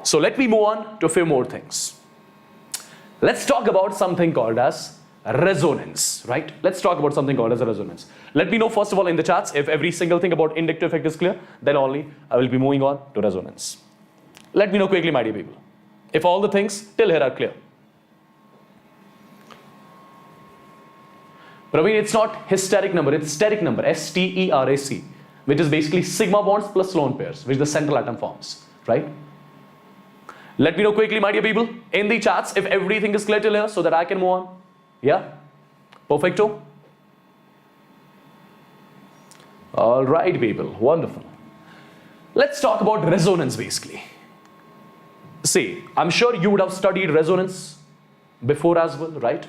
A: So let me move on to a few more things. Let's talk about something called as resonance, right? Let's talk about something called as a resonance. Let me know first of all in the charts if every single thing about inductive effect is clear, then only I will be moving on to resonance. Let me know quickly, my dear people, if all the things till here are clear. Praveen, it's not hysteric number, it's steric number, S-T-E-R-A-C, which is basically sigma bonds plus lone pairs, which the central atom forms, right? Let me know quickly, my dear people, in the charts if everything is clear till here so that I can move on. Yeah? Perfecto? All right, people. Wonderful. Let's talk about resonance basically. See, I'm sure you would have studied resonance before as well, right?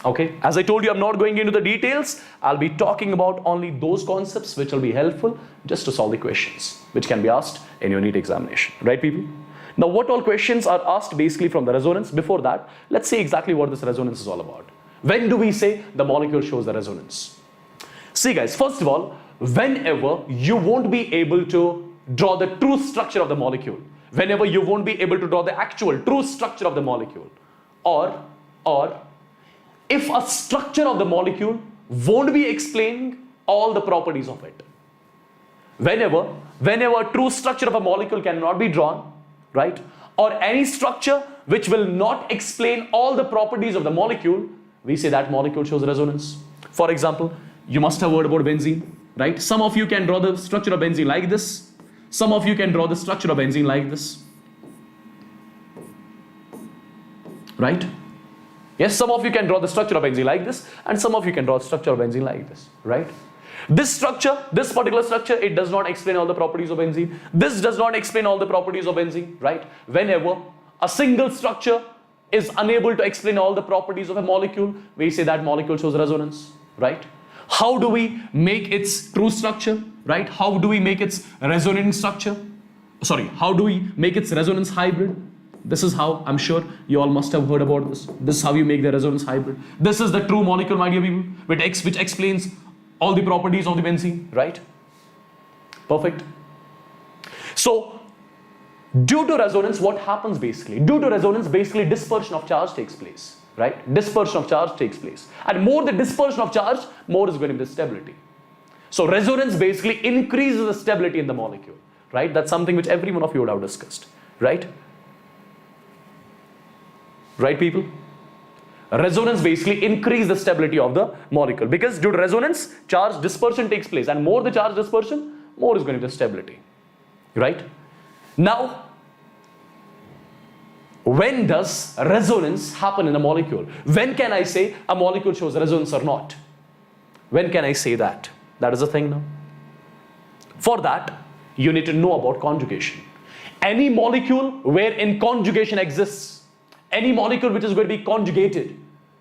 A: Okay. As I told you, I'm not going into the details. I'll be talking about only those concepts which will be helpful just to solve the questions which can be asked in your NEET examination. Right, people? Now, what all questions are asked basically from the resonance? Before that, let's see exactly what this resonance is all about. When do we say the molecule shows the resonance? See, guys, first of all, whenever you won't be able to draw the true structure of the molecule, whenever you won't be able to draw the actual true structure of the molecule, or if a structure of the molecule won't be explaining all the properties of it. Whenever true structure of a molecule cannot be drawn, right? Or any structure which will not explain all the properties of the molecule, we say that molecule shows resonance. For example, you must have heard about benzene, right? Some of you can draw the structure of benzene like this. Some of you can draw the structure of benzene like this. Right? Yes, some of you can draw the structure of benzene like this, and some of you can draw the structure of benzene like this, right? This structure, this particular structure, it does not explain all the properties of benzene. This does not explain all the properties of benzene, right? Whenever a single structure is unable to explain all the properties of a molecule, we say that molecule shows resonance, right? How do we make its true structure, right? How do we make its resonance structure? Sorry, how do we make its resonance hybrid? This is how, I'm sure you all must have heard about this. This is how you make the resonance hybrid. This is the true molecule, my dear people, which explains all the properties of the benzene, right? Perfect. So, due to resonance, what happens basically? Due to resonance, basically dispersion of charge takes place, right? Dispersion of charge takes place. And more the dispersion of charge, more is going to be the stability. So, resonance basically increases the stability in the molecule, right? That's something which every one of you would have discussed, right? Right, people? Resonance basically increases the stability of the molecule, because due to resonance, charge dispersion takes place, and more the charge dispersion, more is going to be the stability, right? Now, when does resonance happen in a molecule? When can I say a molecule shows resonance or not? When can I say that? That is the thing now. For that, you need to know about conjugation. Any molecule wherein conjugation exists, any molecule which is going to be conjugated,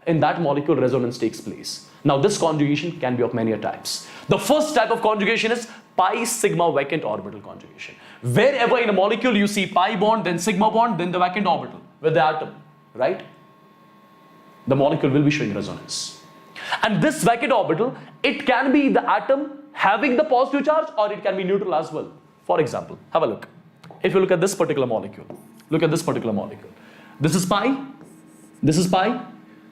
A: in that molecule resonance takes place. Now this conjugation can be of many types. The first type of conjugation is pi sigma vacant orbital conjugation. Wherever in a molecule you see pi bond, then sigma bond, then the vacant orbital with the atom, right? The molecule will be showing resonance. And this vacant orbital, it can be the atom having the positive charge or it can be neutral as well. For example, have a look. If you look at this particular molecule, look at this particular molecule. This is pi, this is pi,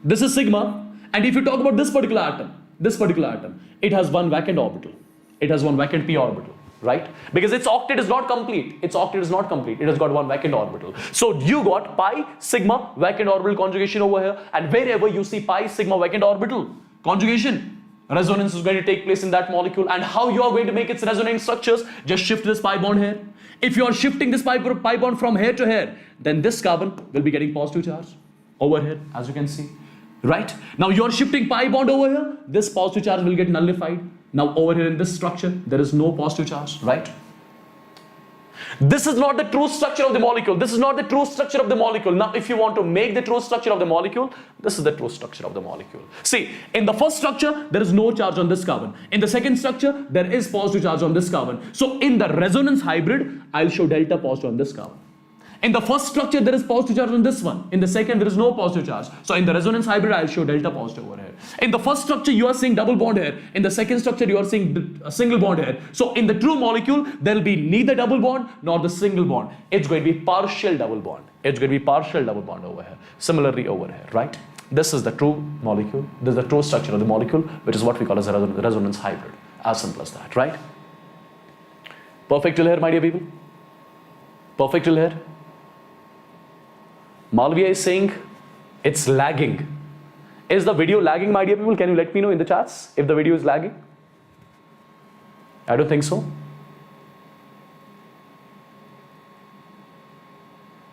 A: this is sigma, and if you talk about this particular atom, it has one vacant orbital. It has one vacant p orbital, right? Because its octet is not complete. Its octet is not complete. It has got one vacant orbital. So you got pi sigma vacant orbital conjugation over here, and wherever you see pi sigma vacant orbital conjugation, resonance is going to take place in that molecule. And how you are going to make its resonating structures? Just shift this pi bond here. If you are shifting this pi bond from here to here, then this carbon will be getting positive charge over here, as you can see, right? Now you are shifting pi bond over here, this positive charge will get nullified. Now over here in this structure, there is no positive charge, right? This is not the true structure of the molecule. This is not the true structure of the molecule. Now, if you want to make the true structure of the molecule, this is the true structure of the molecule. See, in the first structure, there is no charge on this carbon. In the second structure, there is positive charge on this carbon. So, in the resonance hybrid, I'll show delta positive on this carbon. In the first structure, there is positive charge on this one. In the second, there is no positive charge. So, in the resonance hybrid, I'll show delta positive over here. In the first structure, you are seeing double bond here. In the second structure, you are seeing a single bond here. So, in the true molecule, there will be neither double bond nor the single bond. It's going to be partial double bond. It's going to be partial double bond over here. Similarly over here, right? This is the true molecule. This is the true structure of the molecule, which is what we call as a resonance hybrid. As simple as that, right? Perfect till here, my dear people? Perfect till here? Malviya is saying it's lagging. Is the video lagging, my dear people? Can you let me know in the chats if the video is lagging? I don't think so.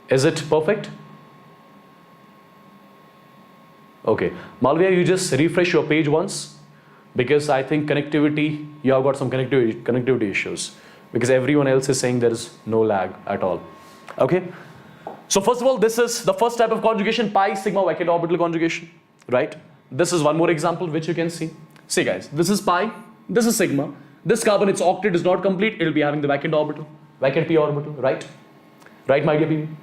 A: Is it perfect? Okay. Malviya, you just refresh your page once, because I think connectivity, you have got some connectivity issues, because everyone else is saying there is no lag at all. Okay. So first of all, this is the first type of conjugation, pi sigma vacant orbital conjugation, right? This is one more example which you can see. See guys, this is pi, this is sigma. This carbon, its octet is not complete. It will be having the vacant orbital, vacant p orbital, right? Right, my dear people?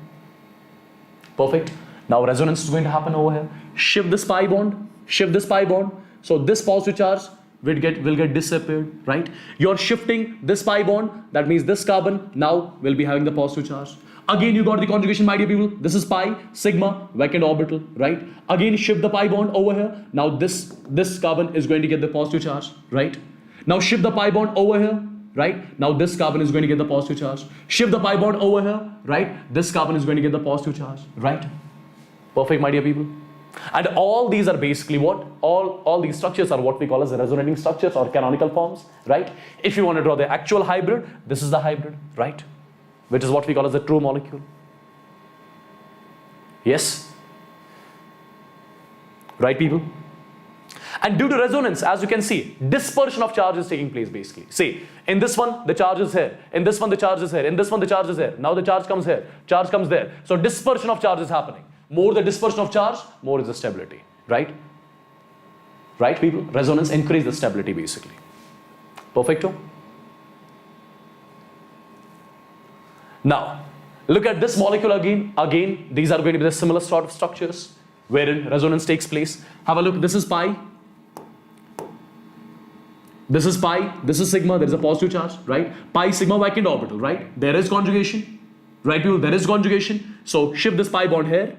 A: Perfect. Now resonance is going to happen over here. Shift this pi bond, shift this pi bond. So this positive charge will get disappeared, right? You're shifting this pi bond. That means this carbon now will be having the positive charge. Again, you got the conjugation, my dear people. This is pi, sigma, vacant orbital, right? Again, shift the pi bond over here. Now this carbon is going to get the positive charge, right? Now shift the pi bond over here, right? Now this carbon is going to get the positive charge. Shift the pi bond over here, right? This carbon is going to get the positive charge, right? Perfect, my dear people. And all these are basically what? All these structures are what we call as resonating structures or canonical forms, right? If you want to draw the actual hybrid, this is the hybrid, right? Which is what we call as a true molecule. Yes? Right, people? And due to resonance, as you can see, dispersion of charge is taking place basically. See, in this one, the charge is here. In this one, the charge is here. In this one, the charge is here. Now the charge comes here. Charge comes there. So dispersion of charge is happening. More the dispersion of charge, more is the stability. Right? Right, people? Resonance increases the stability basically. Perfecto? Now, look at this molecule again. Again, these are going to be the similar sort of structures wherein resonance takes place. Have a look. This is pi. This is pi. This is sigma. There is a positive charge, right? Pi sigma vacant orbital, right? There is conjugation, right, people? There is conjugation. So shift this pi bond here.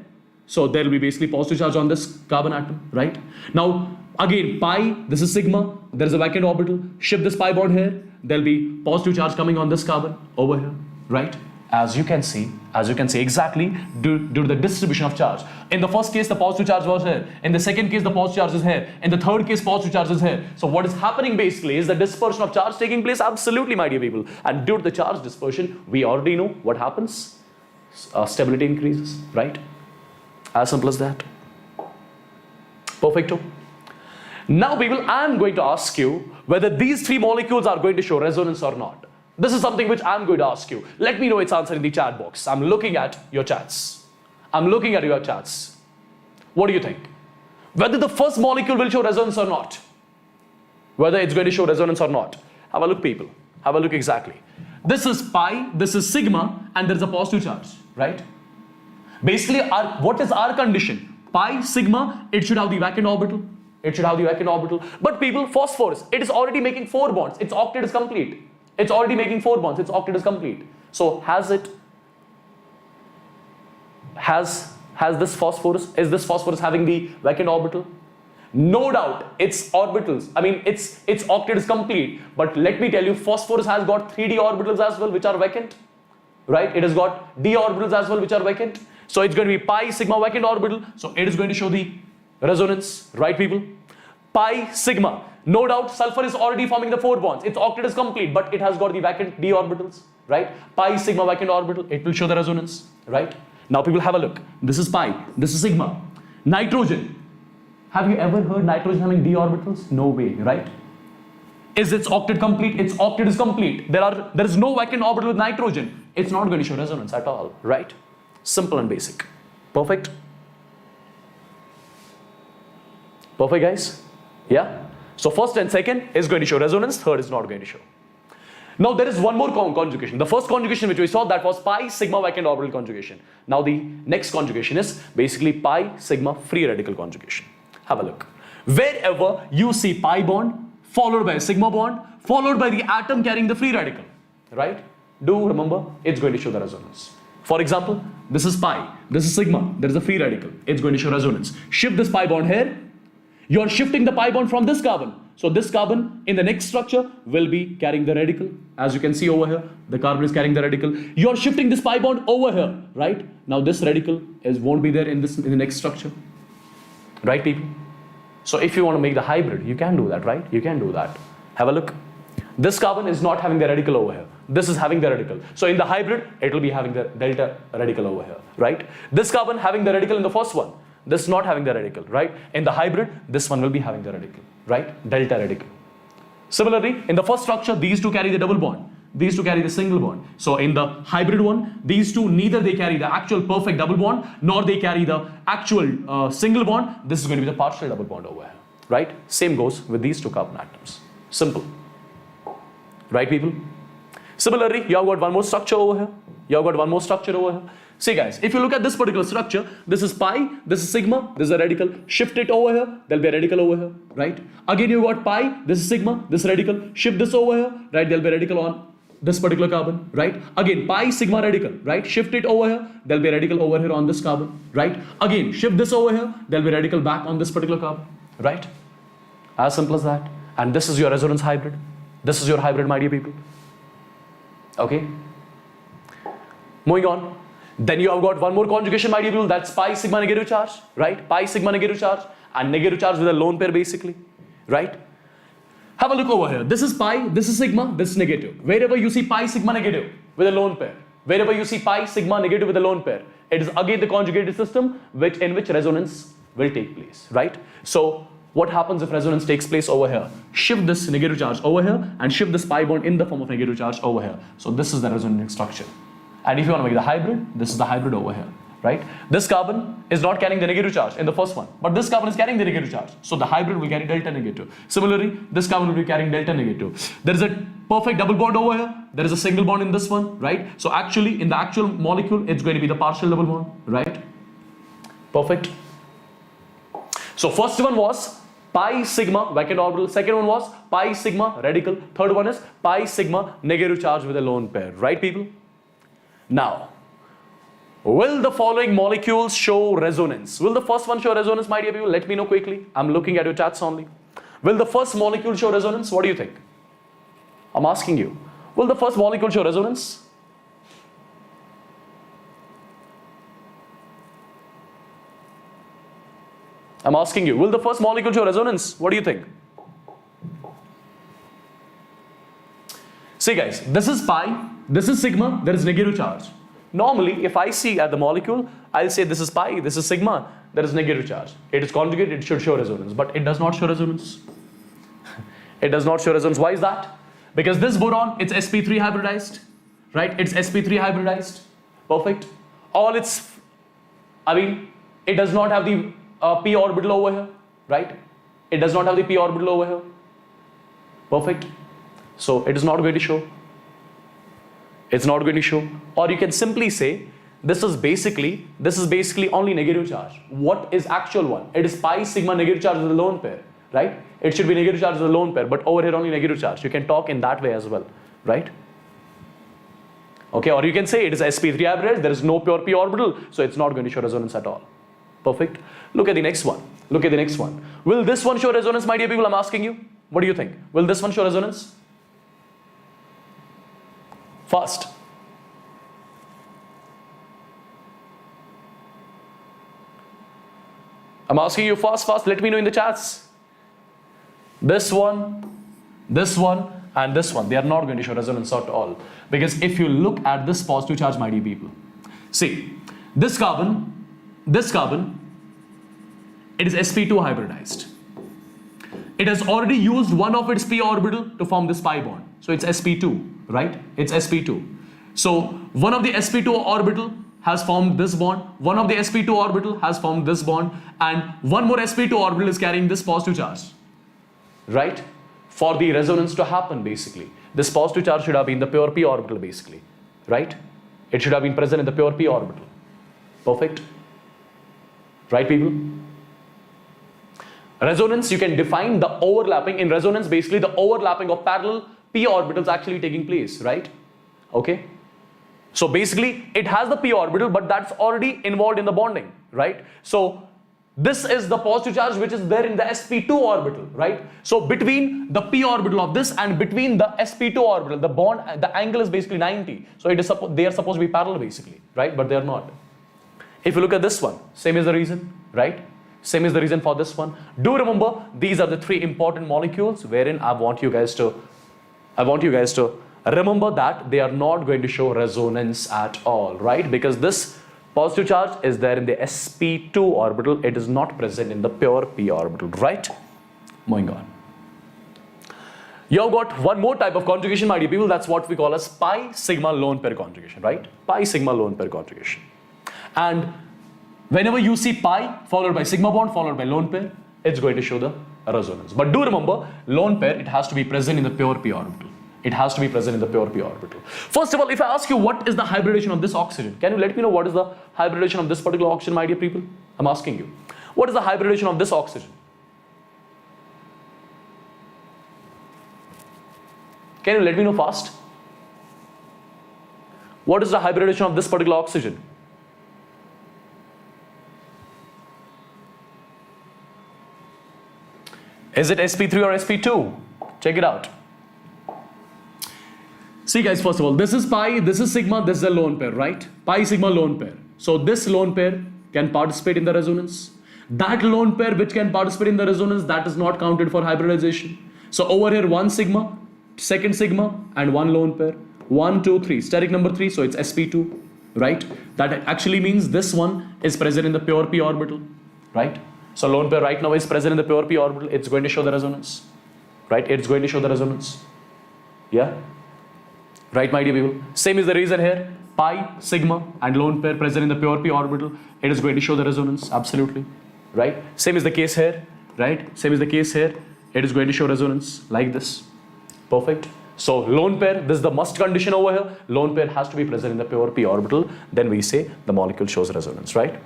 A: So there will be basically positive charge on this carbon atom, right? Now, again, pi. This is sigma. There is a vacant orbital. Shift this pi bond here. There will be positive charge coming on this carbon over here, right? As you can see exactly due to the distribution of charge. In the first case, the positive charge was here. In the second case, the positive charge is here. In the third case, positive charge is here. So what is happening basically is the dispersion of charge taking place. Absolutely, my dear people. And due to the charge dispersion, we already know what happens. Stability increases, right? As simple as that. Perfecto. Now, people, I am going to ask you whether these three molecules are going to show resonance or not. This is something which I'm going to ask you. Let me know its answer in the chat box. I'm looking at your chats. I'm looking at your chats. What do you think? Whether the first molecule will show resonance or not. Whether it's going to show resonance or not. Have a look, people. Have a look exactly. This is pi, this is sigma, and there's a positive charge, right? Basically, what is our condition? Pi, sigma, it should have the vacant orbital. It should have the vacant orbital. But people, phosphorus, it is already making 4 bonds. Its octet is complete. It's already making 4 bonds. Its octet is complete. So has this phosphorus, is this phosphorus having the vacant orbital? No doubt, its orbitals, its octet is complete. But let me tell you, phosphorus has got 3d orbitals as well, which are vacant. Right? It has got d orbitals as well, which are vacant. So it's going to be pi, sigma, vacant orbital. So it is going to show the resonance. Right, people? Pi, sigma. No doubt, sulfur is already forming the 4 bonds. Its octet is complete, but it has got the vacant d orbitals. Right? Pi, sigma, vacant orbital. It will show the resonance. Right? Now people have a look. This is pi. This is sigma. Nitrogen. Have you ever heard nitrogen having d orbitals? No way, right? Is its octet complete? Its octet is complete. There is no vacant orbital with nitrogen. It's not going to show resonance at all, right? Simple and basic. Perfect? Perfect, guys? Yeah? So first and second is going to show resonance, third is not going to show. Now there is one more conjugation. The first conjugation which we saw, that was pi sigma vacant orbital conjugation. Now the next conjugation is basically pi sigma free radical conjugation. Have a look. Wherever you see pi bond followed by a sigma bond followed by the atom carrying the free radical, right? Do remember, it's going to show the resonance. For example, this is pi, this is sigma, there is a free radical. It's going to show resonance. Shift this pi bond here. You're shifting the pi bond from this carbon. So this carbon in the next structure will be carrying the radical. As you can see over here, the carbon is carrying the radical. You're shifting this pi bond over here, right? Now this radical won't be there in the next structure. Right, people? So if you want to make the hybrid, you can do that, right? You can do that. Have a look. This carbon is not having the radical over here. This is having the radical. So in the hybrid, it will be having the delta radical over here, right? This carbon having the radical in the first one. This not having the radical, right? In the hybrid, this one will be having the radical, right? Delta radical. Similarly, in the first structure, these two carry the double bond. These two carry the single bond. So in the hybrid one, these two, neither they carry the actual perfect double bond, nor they carry the actual single bond. This is going to be the partial double bond over here, right? Same goes with these two carbon atoms. Simple. Right, people? Similarly, you have got one more structure over here. You have got one more structure over here. See guys, if you look at this particular structure, this is pi, this is sigma, this is a radical. Shift it over here, there'll be a radical over here, right? Again, you got pi, this is sigma, this radical. Shift this over here, right? There'll be a radical on this particular carbon, right? Again, pi, sigma, radical, right? Shift it over here, there'll be a radical over here on this carbon, right? Again, shift this over here, there'll be a radical back on this particular carbon, right? As simple as that. And this is your resonance hybrid. This is your hybrid, my dear people. Okay? Moving on. Then you have got one more conjugation, my dear people, that's pi sigma negative charge, right? Pi sigma negative charge and negative charge with a lone pair basically, right? Have a look over here. This is pi, this is sigma, this is negative. Wherever you see pi sigma negative with a lone pair, wherever you see pi sigma negative with a lone pair, it is again the conjugated system in which resonance will take place, right? So what happens if resonance takes place over here? Shift this negative charge over here and shift this pi bond in the form of negative charge over here. So this is the resonance structure. And if you want to make the hybrid, this is the hybrid over here, right? This carbon is not carrying the negative charge in the first one, but this carbon is carrying the negative charge. So the hybrid will carry delta negative. Similarly, this carbon will be carrying delta negative. There is a perfect double bond over here. There is a single bond in this one, right? So actually, in the actual molecule, it's going to be the partial double bond, right? Perfect. So first one was pi sigma vacant orbital. Second one was pi sigma radical. Third one is pi sigma negative charge with a lone pair, right, people? Now, will the following molecules show resonance? Will the first one show resonance, my dear people? Let me know quickly. I'm looking at your chats only. Will the first molecule show resonance? What do you think? I'm asking you. Will the first molecule show resonance? I'm asking you. Will the first molecule show resonance? What do you think? See guys, this is pi. This is sigma, there is negative charge. Normally, if I see at the molecule, I'll say this is pi, this is sigma, there is negative charge. It is conjugated, it should show resonance, but it does not show resonance. It does not show resonance. Why is that? Because this boron, it's sp3 hybridized, right? It's sp3 hybridized. Perfect. All its, it does not have the p orbital over here. right? It does not have the p orbital over here. Perfect. So it is not going to show. It's not going to show. Or you can simply say this is basically only negative charge. What is actual one? It is pi sigma negative charge as a lone pair, right? It should be negative charge as a lone pair, but over here only negative charge. You can talk in that way as well, right? Okay, or you can say it is sp3 hybridized, there is no pure p orbital, so it's not going to show resonance at all. Perfect. Look at the next one. Look at the next one. Will this one show resonance, my dear people? I'm asking you. What do you think? Will this one show resonance? Fast. I'm asking you fast. Let me know in the chats. This one, and this one, they are not going to show resonance at all. Because if you look at this positive charge, my dear people, see, this carbon, it is sp2 hybridized. It has already used one of its p orbital to form this pi bond. So it's sp2, right? It's sp2. So one of the sp2 orbital has formed this bond, one of the sp2 orbital has formed this bond, and one more sp2 orbital is carrying this positive charge, right? For the resonance to happen, basically, this positive charge should have been the pure p orbital, basically, right? It should have been present in the pure p orbital. Perfect. Right, people? Resonance, you can define the overlapping. In resonance, basically the overlapping of parallel p orbitals actually taking place, right? Okay. So basically it has the p orbital, but that's already involved in the bonding, right? So this is the positive charge which is there in the sp2 orbital, right? So between the p orbital of this and between the sp2 orbital, the bond, the angle is basically 90. So it is they are supposed to be parallel, basically, right? But they are not. If you look at this one, same is the reason, right? Same is the reason for this one. Do remember, these are the three important molecules wherein I want you guys to remember that they are not going to show resonance at all, right? Because this positive charge is there in the sp2 orbital. It is not present in the pure p orbital, right? Moving on. You've got one more type of conjugation, my dear people. That's what we call as pi sigma lone pair conjugation, right? Pi sigma lone pair conjugation. And whenever you see pi followed by sigma bond followed by lone pair, it's going to show the resonance. But do remember, lone pair, it has to be present in the pure p orbital. It has to be present in the pure p orbital. First of all, if I ask you what is the hybridization of this oxygen, can you let me know what is the hybridization of this particular oxygen, my dear people? I'm asking you. What is the hybridization of this oxygen? Can you let me know fast? What is the hybridization of this particular oxygen? Is it sp3 or sp2? Check it out. See guys, first of all, this is pi, this is sigma, this is a lone pair, right? Pi sigma lone pair. So this lone pair can participate in the resonance. That lone pair which can participate in the resonance, that is not counted for hybridization. So over here, one sigma, second sigma, and one lone pair. 1, 2, 3. Steric number 3, so it's sp2, right? That actually means this one is present in the pure p orbital, right? So lone pair right now is present in the pure p orbital. It's going to show the resonance, right? It's going to show the resonance. Yeah? Right, my dear people? Same is the reason here. Pi, sigma, and lone pair present in the pure p orbital. It is going to show the resonance, absolutely. Right? Same is the case here, right? Same is the case here. It is going to show resonance like this. Perfect. So lone pair, this is the must condition over here. Lone pair has to be present in the pure p orbital. Then we say the molecule shows resonance, right?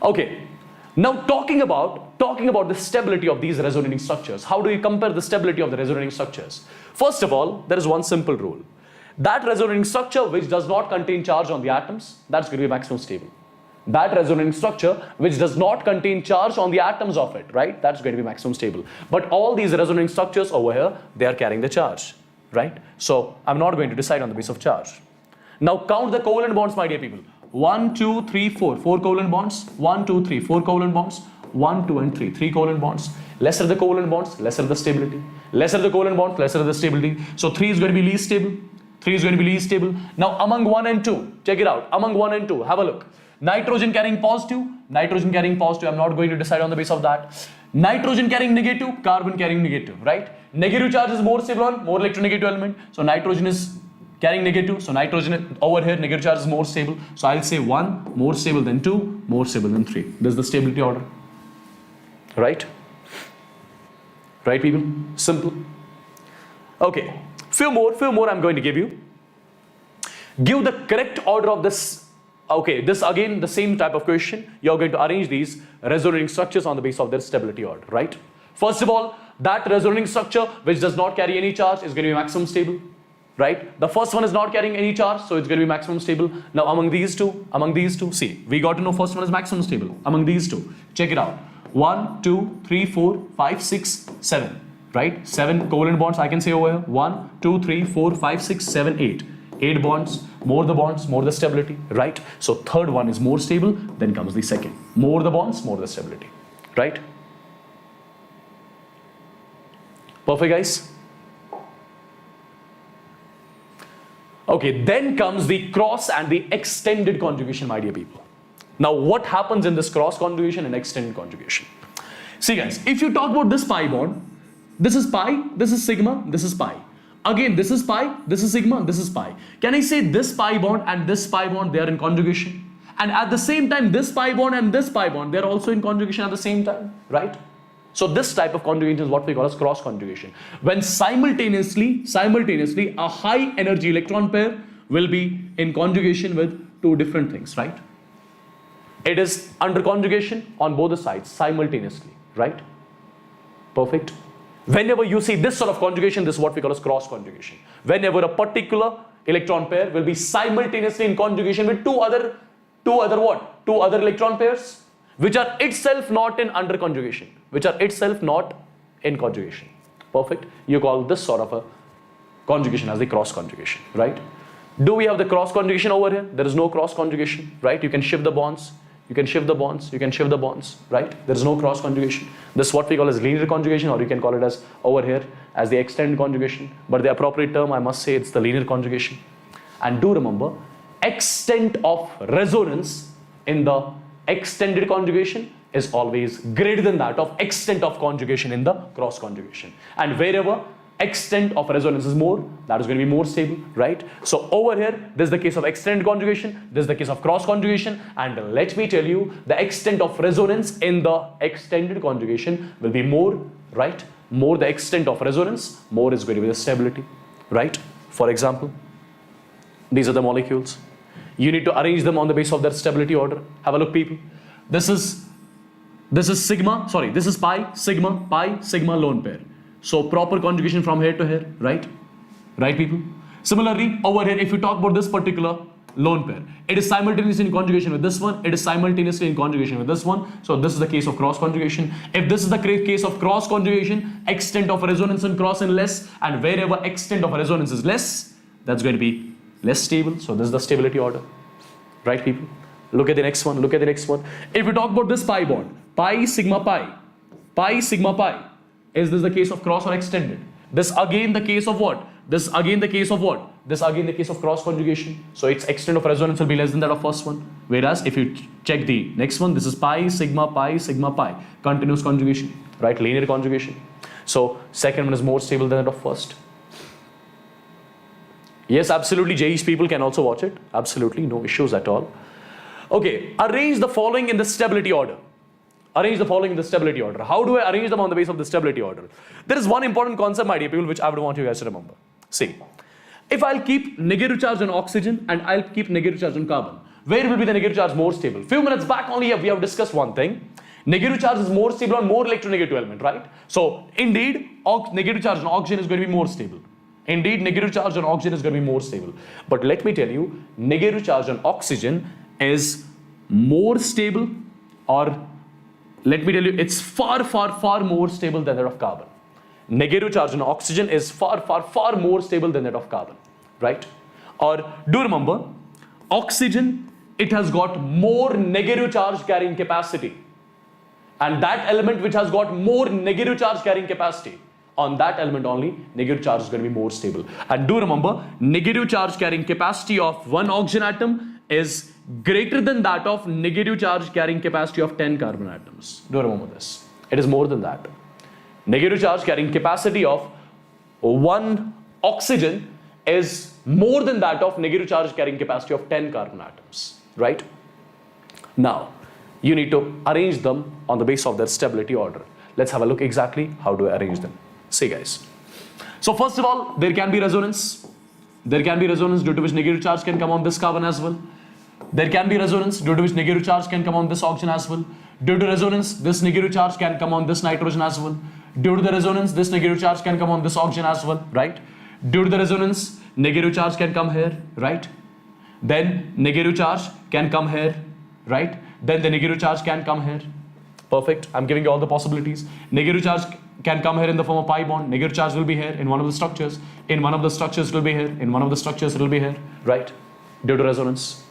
A: Okay. Now talking about the stability of these resonating structures. How do you compare the stability of the resonating structures? First of all, there is one simple rule. That resonating structure which does not contain charge on the atoms, that's going to be maximum stable. That resonating structure which does not contain charge on the atoms of it, right? That's going to be maximum stable. But all these resonating structures over here, they are carrying the charge, right? So I'm not going to decide on the basis of charge. Now count the covalent bonds, my dear people. 1, 2, 3, 4. 4 covalent bonds. 1, 2, 3. 4 covalent bonds. 1, 2, and 3. 3 covalent bonds. Lesser the covalent bonds, lesser the stability. Lesser the covalent bonds, lesser the stability. So 3 is going to be least stable. 3 is going to be least stable. Now among 1 and 2, check it out. Among 1 and 2, have a look. Nitrogen carrying positive. Nitrogen carrying positive. I'm not going to decide on the basis of that. Nitrogen carrying negative. Carbon carrying negative, right? Negative charge is more stable on more electronegative element. So nitrogen is carrying negative, so nitrogen over here, negative charge is more stable. So I'll say 1 more stable than 2, more stable than 3. This is the stability order, right? Right, people? Simple. Okay, few more I'm going to give you. Give the correct order of this. Okay, this again the same type of question. You're going to arrange these resonating structures on the basis of their stability order, right? First of all, that resonating structure which does not carry any charge is going to be maximum stable, right? The first one is not carrying any charge, so it's going to be maximum stable. Now among these two, see, we got to know first one is maximum stable. Among these two, check it out. 1, 2, 3, 4, 5, 6, 7, right? 7 covalent bonds I can say over here. 1, 2, 3, 4, 5, 6, 7, 8. 8 bonds, more the stability, right? So third one is more stable, then comes the second. More the bonds, more the stability, right? Perfect, guys? Okay, then comes the cross and the extended conjugation, my dear people. Now, what happens in this cross conjugation and extended conjugation? See, guys, if you talk about this pi bond, this is pi, this is sigma, this is pi. Again, this is pi, this is sigma, this is pi. Can I say this pi bond and this pi bond, they are in conjugation? And at the same time, this pi bond and this pi bond, they are also in conjugation at the same time, right? So this type of conjugation is what we call as cross conjugation. When simultaneously, a high energy electron pair will be in conjugation with two different things, right? It is under conjugation on both the sides simultaneously, right? Perfect. Whenever you see this sort of conjugation, this is what we call as cross conjugation. Whenever a particular electron pair will be simultaneously in conjugation with two other electron pairs, which are itself not in under conjugation, which are itself not in conjugation. Perfect. You call this sort of a conjugation as the cross conjugation, right? Do we have the cross conjugation over here? There is no cross conjugation, right? You can shift the bonds. You can shift the bonds, right? There is no cross conjugation. This is what we call as linear conjugation, or you can call it as over here as the extended conjugation. But the appropriate term, I must say, it's the linear conjugation. And do remember, extent of resonance in the extended conjugation is always greater than that of extent of conjugation in the cross conjugation. And wherever extent of resonance is more, that is going to be more stable, right? So over here, this is the case of extended conjugation, this is the case of cross conjugation, and let me tell you, the extent of resonance in the extended conjugation will be more, right? More the extent of resonance, more is going to be the stability, right? For example, these are the molecules. You need to arrange them on the basis of their stability order. Have a look, people. This is sigma, sorry, this is pi, sigma lone pair. So proper conjugation from here to here, right? Right, people? Similarly, over here, if you talk about this particular lone pair, it is simultaneously in conjugation with this one, it is simultaneously in conjugation with this one. So this is the case of cross conjugation. If this is the case of cross conjugation, extent of resonance in cross is less, and wherever extent of resonance is less, that's going to be less stable. So this is the stability order, right, people? Look at the next one, If we talk about this pi bond, pi sigma pi, is this the case of cross or extended? This again the case of what? This again the case of cross conjugation. So its extent of resonance will be less than that of first one. Whereas if you check the next one, this is pi sigma pi, continuous conjugation, right? Linear conjugation. So second one is more stable than that of first. Yes, absolutely, JE's people can also watch it. Absolutely, no issues at all. Okay, arrange the following in the stability order. How do I arrange them on the basis of the stability order? There is one important concept, my dear people, which I would want you guys to remember. See, if I'll keep negative charge on oxygen and I'll keep negative charge on carbon, where will be the negative charge more stable? Few minutes back only we have discussed one thing. Negative charge is more stable on more electronegative element, right? So indeed, negative charge on oxygen is going to be more stable. But let me tell you, negative charge on oxygen is more stable, or let me tell you, it's far more stable than that of carbon. Negative charge on oxygen is far more stable than that of carbon, right? Or do remember, oxygen, it has got more negative charge carrying capacity. And that element which has got more negative charge carrying capacity, on that element only, negative charge is going to be more stable. And do remember, negative charge carrying capacity of one oxygen atom is greater than that of negative charge carrying capacity of 10 carbon atoms. Do remember this. It is more than that. Negative charge carrying capacity of one oxygen is more than that of negative charge carrying capacity of 10 carbon atoms, right? Now, you need to arrange them on the basis of their stability order. Let's have a look exactly how do I arrange them. See guys. So first of all, there can be resonance. There can be resonance due to which negative charge can come on this carbon as well. There can be resonance due to which negative charge can come on this oxygen as well. Due to resonance, this negative charge can come on this nitrogen as well. Due to the resonance, this negative charge can come on this oxygen as well, right? Due to the resonance, negative charge can come here, right? Then negative charge can come here, right? Then the negative charge can come here. Perfect. I'm giving you all the possibilities. Negative charge can come here in the form of pi bond. Negative charge will be here in one of the structures. In one of the structures it will be here. In one of the structures it will be here, right? Due to resonance.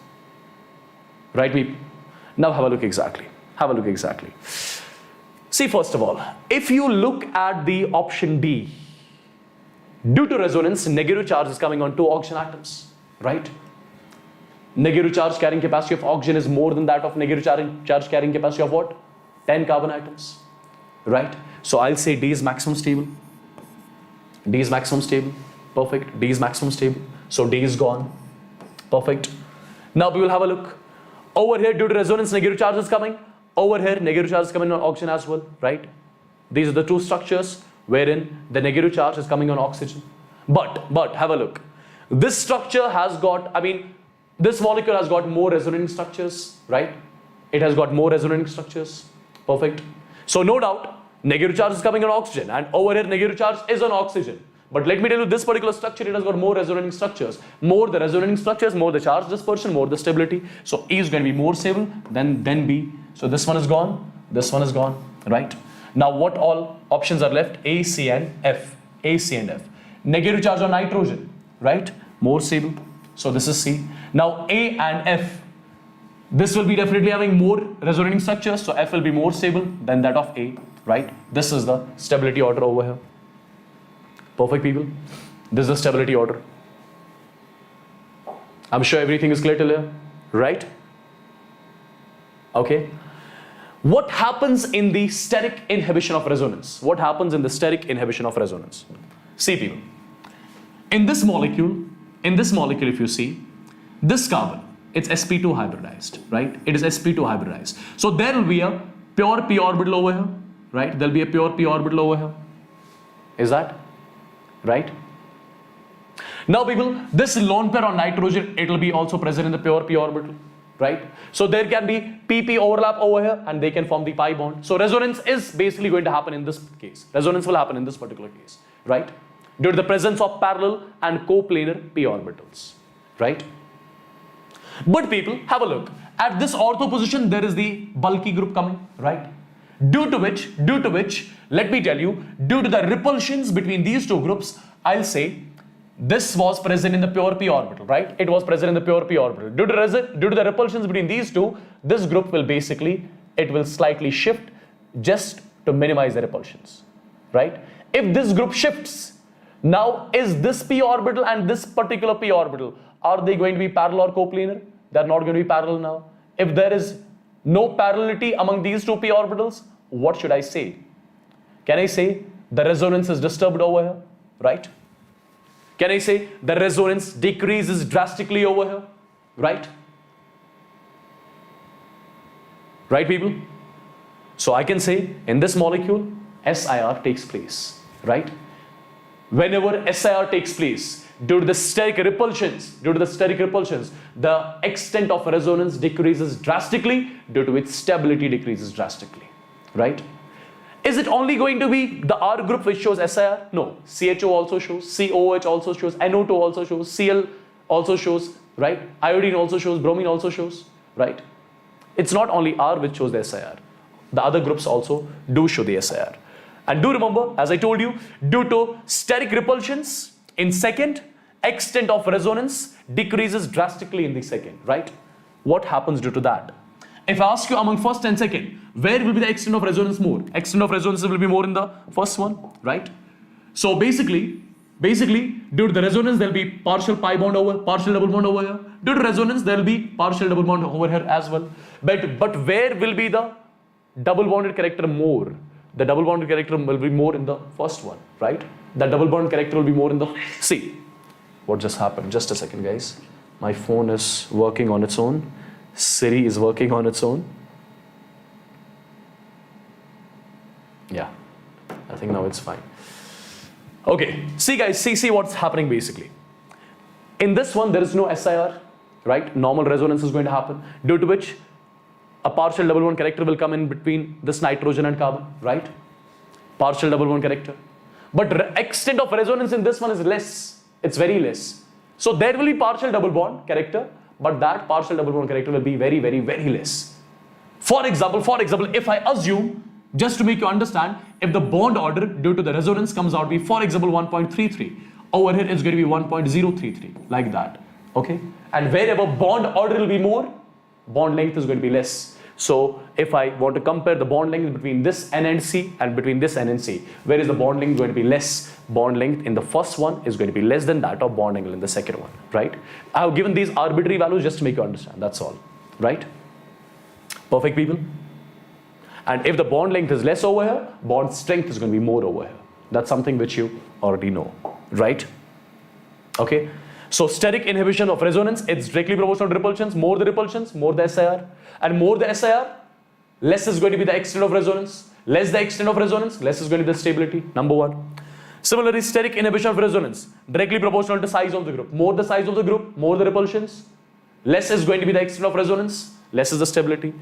A: Right, people? Now have a look exactly. Have a look exactly. See, first of all, if you look at the option D, due to resonance, negative charge is coming on two oxygen atoms, right? Negative charge carrying capacity of oxygen is more than that of negative charge carrying capacity of what? 10 carbon atoms, right? So I'll say D is maximum stable. D is maximum stable. Perfect. D is maximum stable. So D is gone. Perfect. Now we will have a look. Over here, due to resonance, negative charge is coming. Over here, negative charge is coming on oxygen as well, right? These are the two structures wherein the negative charge is coming on oxygen. But have a look. This structure has got, this molecule has got more resonating structures, right? It has got more resonating structures. Perfect. So no doubt, negative charge is coming on oxygen, and over here, negative charge is on oxygen. But let me tell you, this particular structure, it has got more resonating structures. More the resonating structures, more the charge dispersion, more the stability. So E is going to be more stable than B. So this one is gone, this one is gone, right? Now what all options are left? A, C and F. A, C and F. Negative charge on nitrogen, right? More stable. So this is C. Now A and F. This will be definitely having more resonating structures. So F will be more stable than that of A, right? This is the stability order over here. Perfect, people. This is the stability order. I'm sure everything is clear till here, right? Okay. What happens in the steric inhibition of resonance? What happens in the steric inhibition of resonance? See, people. In this molecule, if you see, this carbon, it's sp2 hybridized, right? It is sp2 hybridized. So there will be a pure p orbital over here, right? There will be a pure p orbital over here. Is that right? Now people, this lone pair on nitrogen, it will be also present in the pure p orbital, right? So there can be pp overlap over here and they can form the pi bond. So resonance is basically going to happen in this case. Resonance will happen in this particular case, right? Due to the presence of parallel and coplanar p orbitals, right? But people, have a look. At this ortho position, there is the bulky group coming, right? Due to which, let me tell you, due to the repulsions between these two groups, I'll say this was present in the pure p orbital, right? It was present in the pure p orbital. Due to the repulsions between these two, this group will basically, it will slightly shift just to minimize the repulsions, right? If this group shifts, now is this p orbital and this particular p orbital, are they going to be parallel or coplanar? They're not going to be parallel now. If there is no parallelity among these two p orbitals, what should I say? Can I say the resonance is disturbed over here, right? Can I say the resonance decreases drastically over here, right? Right, people? So I can say in this molecule, SIR takes place, right? Whenever SIR takes place, due to the steric repulsions, the extent of resonance decreases drastically, due to which stability decreases drastically, right? Is it only going to be the R group which shows SIR? No. CHO also shows, COH also shows, NO2 also shows, Cl also shows, right? Iodine also shows, bromine also shows, right? It's not only R which shows the SIR. The other groups also do show the SIR. And do remember, as I told you, due to steric repulsions in second, extent of resonance decreases drastically in the second, right? What happens due to that? If I ask you among first and second, where will be the extent of resonance more? Extent of resonance will be more in the first one, right? So basically, due to the resonance, there will be partial pi bond over, partial double bond over here. Due to resonance, there will be partial double bond over here as well. But where will be the double bonded character more? The double bonded character will be more in the first one, right? The double bond character will be more in the... See, what just happened? Just a second, guys. My phone is working on its own. Siri is working on its own. Yeah. think now it's fine. Okay, see guys, see what's happening basically. In this one, there is no SIR, right? Normal resonance is going to happen, due to which a partial double bond character will come in between this nitrogen and carbon, right? Partial double bond character. But extent of resonance in this one is less. It's very less. So there will be partial double bond character, but that partial double bond character will be very, very, very less. For example, if I assume, just to make you understand, if the bond order due to the resonance comes out to be, for example, 1.33, over here it's going to be 1.033, like that, okay? And wherever bond order will be more, bond length is going to be less. So if I want to compare the bond length between this N and C and between this N and C, where is the bond length going to be less? Bond length in the first one is going to be less than that of bond angle in the second one, right? I have given these arbitrary values just to make you understand, that's all, right? Perfect, people? And if the bond length is less over here, bond strength is going to be more over here. That's something which you already know, right? Okay. So steric inhibition of resonance, it's directly proportional to repulsions. More the repulsions, more the SIR. And more the SIR, less is going to be the extent of resonance. Less the extent of resonance, less is going to be the stability, number one. Similarly, steric inhibition of resonance, directly proportional to size of the group. More the size of the group, more the repulsions. Less is going to be the extent of resonance, less is the stability.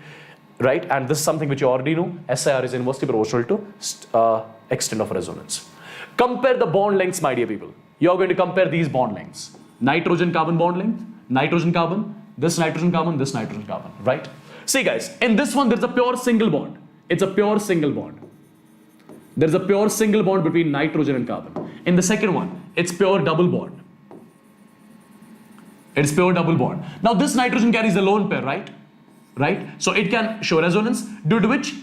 A: Right, and this is something which you already know. SIR is inversely proportional to extent of resonance. Compare the bond lengths, my dear people. You are going to compare these bond lengths. Nitrogen carbon bond length, nitrogen carbon, this nitrogen carbon, this nitrogen carbon, right? See guys, in this one there's a pure single bond. It's a pure single bond. There's a pure single bond between nitrogen and carbon. In the second one, it's pure double bond. It's pure double bond. Now this nitrogen carries a lone pair, right? Right? So it can show resonance, due to which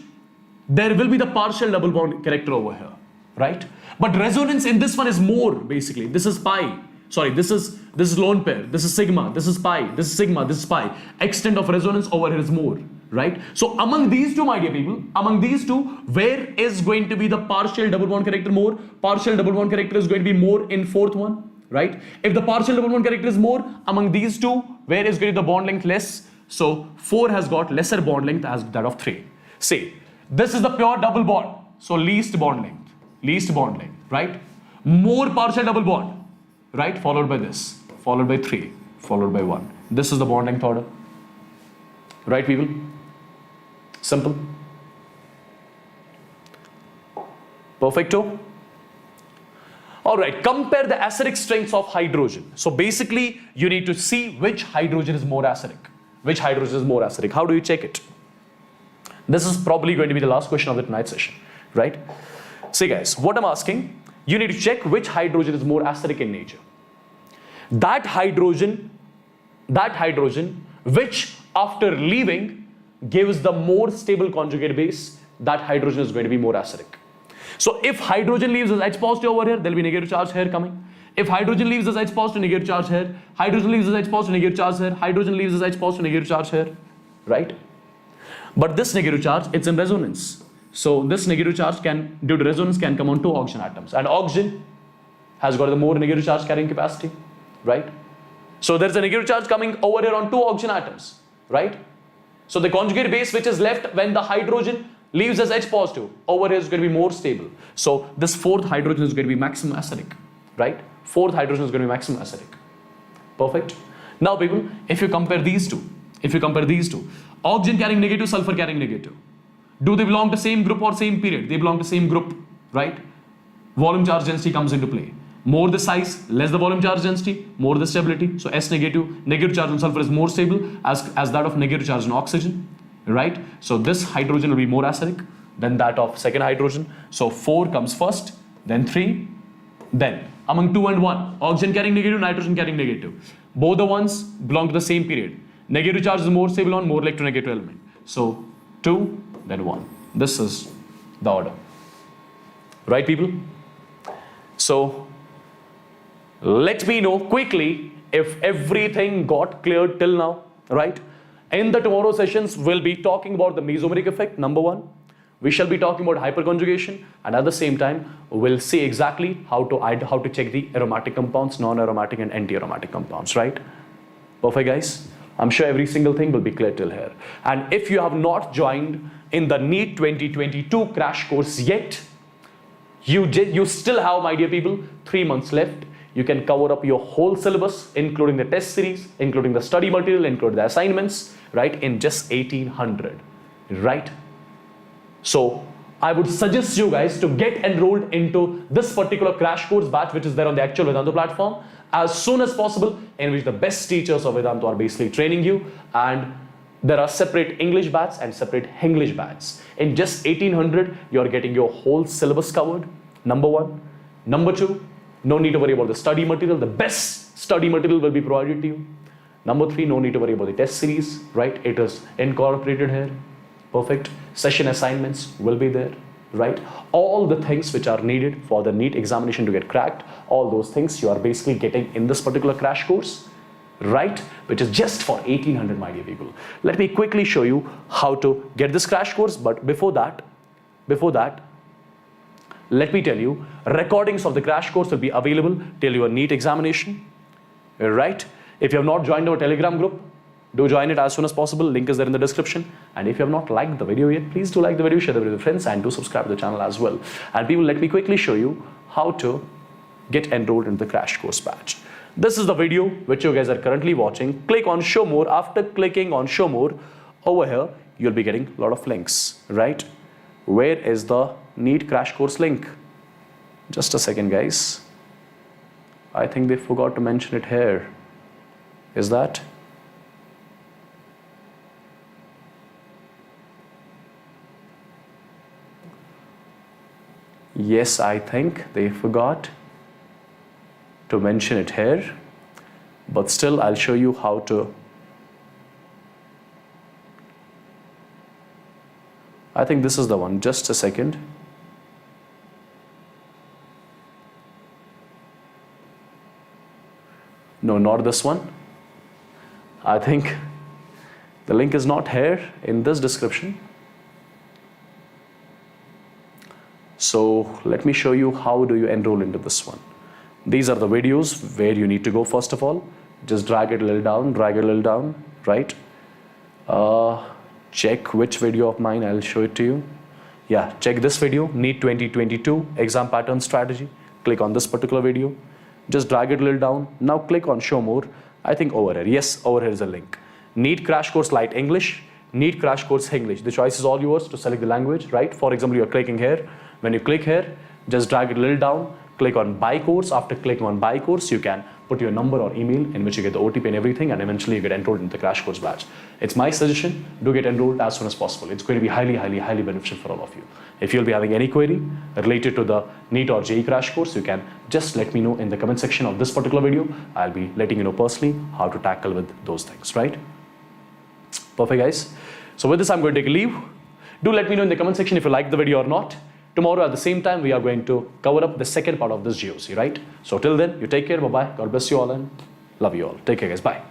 A: there will be the partial double bond character over here, right? But resonance in this one is more, basically. This is pi. Sorry, this is lone pair. This is sigma. This is pi. This is sigma. This is pi. Extent of resonance over here is more, right? So among these two, my dear people, among these two, where is going to be the partial double bond character more? Partial double bond character is going to be more in fourth one, right? If the partial double bond character is more among these two, where is going to be the bond length less? So 4 has got lesser bond length as that of 3. See, this is the pure double bond. So least bond length, right? More partial double bond, right? Followed by this, followed by 3, followed by 1. This is the bond length order. Right, people? Simple. Perfecto. Alright, compare the acidic strengths of hydrogen. So basically, you need to see which hydrogen is more acidic. Which hydrogen is more acidic? How do you check it? This is probably going to be the last question of the tonight session, right? See guys, what I'm asking, you need to check which hydrogen is more acidic in nature. That hydrogen which after leaving gives the more stable conjugate base, that hydrogen is going to be more acidic. So if hydrogen leaves as H positive over here, there will be negative charge here coming. If hydrogen leaves as H positive, negative charge here. Hydrogen leaves as H positive, negative charge here. Hydrogen leaves as H positive, negative charge here. Right? But this negative charge, it's in resonance. So this negative charge can, due to resonance, can come on two oxygen atoms. And oxygen has got the more negative charge carrying capacity. Right? So there's a negative charge coming over here on two oxygen atoms. Right? So the conjugate base which is left when the hydrogen leaves as H positive, over here is going to be more stable. So this fourth hydrogen is going to be maximum acidic. Right? Fourth hydrogen is going to be maximum acidic. Perfect. Now people, if you compare these two, oxygen carrying negative, sulfur carrying negative, do they belong to same group or same period? They belong to same group, right? Volume charge density comes into play. More the size, less the volume charge density, more the stability. So S negative charge on sulfur is more stable as that of negative charge on oxygen, right? So this hydrogen will be more acidic than that of second hydrogen. So 4 comes first, then 3, then among 2 and 1, oxygen carrying negative, nitrogen carrying negative. Both the ones belong to the same period. Negative charge is more stable on more electronegative element. So 2, then 1. This is the order. Right, people? So let me know quickly if everything got cleared till now, right? In the tomorrow sessions, we'll be talking about the mesomeric effect, number 1. We shall be talking about hyperconjugation, and at the same time, we'll see exactly how to check the aromatic compounds, non-aromatic and anti-aromatic compounds, right? Perfect, guys. I'm sure every single thing will be clear till here. And if you have not joined in the NEET 2022 crash course yet, You still have, my dear people, 3 months left. You can cover up your whole syllabus, including the test series, including the study material, including the assignments, right, in just 1800, right? So I would suggest you guys to get enrolled into this particular crash course batch, which is there on the actual Vedantu platform, as soon as possible, in which the best teachers of Vedantu are basically training you, and there are separate English batches and separate English batches. In just 1800, you're getting your whole syllabus covered, number one. Number two, no need to worry about the study material. The best study material will be provided to you. Number three, no need to worry about the test series, right? It is incorporated here. Perfect. Session assignments will be there, right? All the things which are needed for the NEET examination to get cracked, all those things you are basically getting in this particular crash course, right? Which is just for 1800, my dear people. Let me quickly show you how to get this crash course. But before that, let me tell you, recordings of the crash course will be available till your NEET examination, right? If you have not joined our Telegram group, do join it as soon as possible. Link is there in the description. And if you have not liked the video yet, please do like the video, share the video with your friends, and do subscribe to the channel as well. And people, let me quickly show you how to get enrolled in the crash course batch. This is the video which you guys are currently watching. Click on show more. After clicking on show more, over here, you'll be getting a lot of links, right? Where is the NEET crash course link? Just a second, guys. I think they forgot to mention it here. Is that? Yes, I think they forgot to mention it here, but still I'll show you how to. I think this is the one. Just a second. No, not this one. I think the link is not here in this description. So let me show you how do you enroll into this one. These are the videos where you need to go. First of all, just drag it a little down, right? Check which video of mine, I'll show it to you. Yeah, check this video, NEET 2022 exam pattern strategy. Click on this particular video. Just drag it a little down. Now click on show more. I think over here. Yes, over here is a link. NEET crash course light English, NEET crash course English. The choice is all yours to select the language, right? For example, you're clicking here. When you click here, just drag it a little down, click on buy course. After clicking on buy course, you can put your number or email in which you get the OTP and everything, and eventually you get enrolled in the crash course batch. It's my suggestion, do get enrolled as soon as possible. It's going to be highly, highly, highly beneficial for all of you. If you'll be having any query related to the NEET or JEE crash course, you can just let me know in the comment section of this particular video. I'll be letting you know personally how to tackle with those things, right? Perfect, guys. So with this, I'm going to take a leave. Do let me know in the comment section if you like the video or not. Tomorrow at the same time, we are going to cover up the second part of this GOC, right? So till then, you take care. Bye-bye. God bless you all and love you all. Take care, guys. Bye.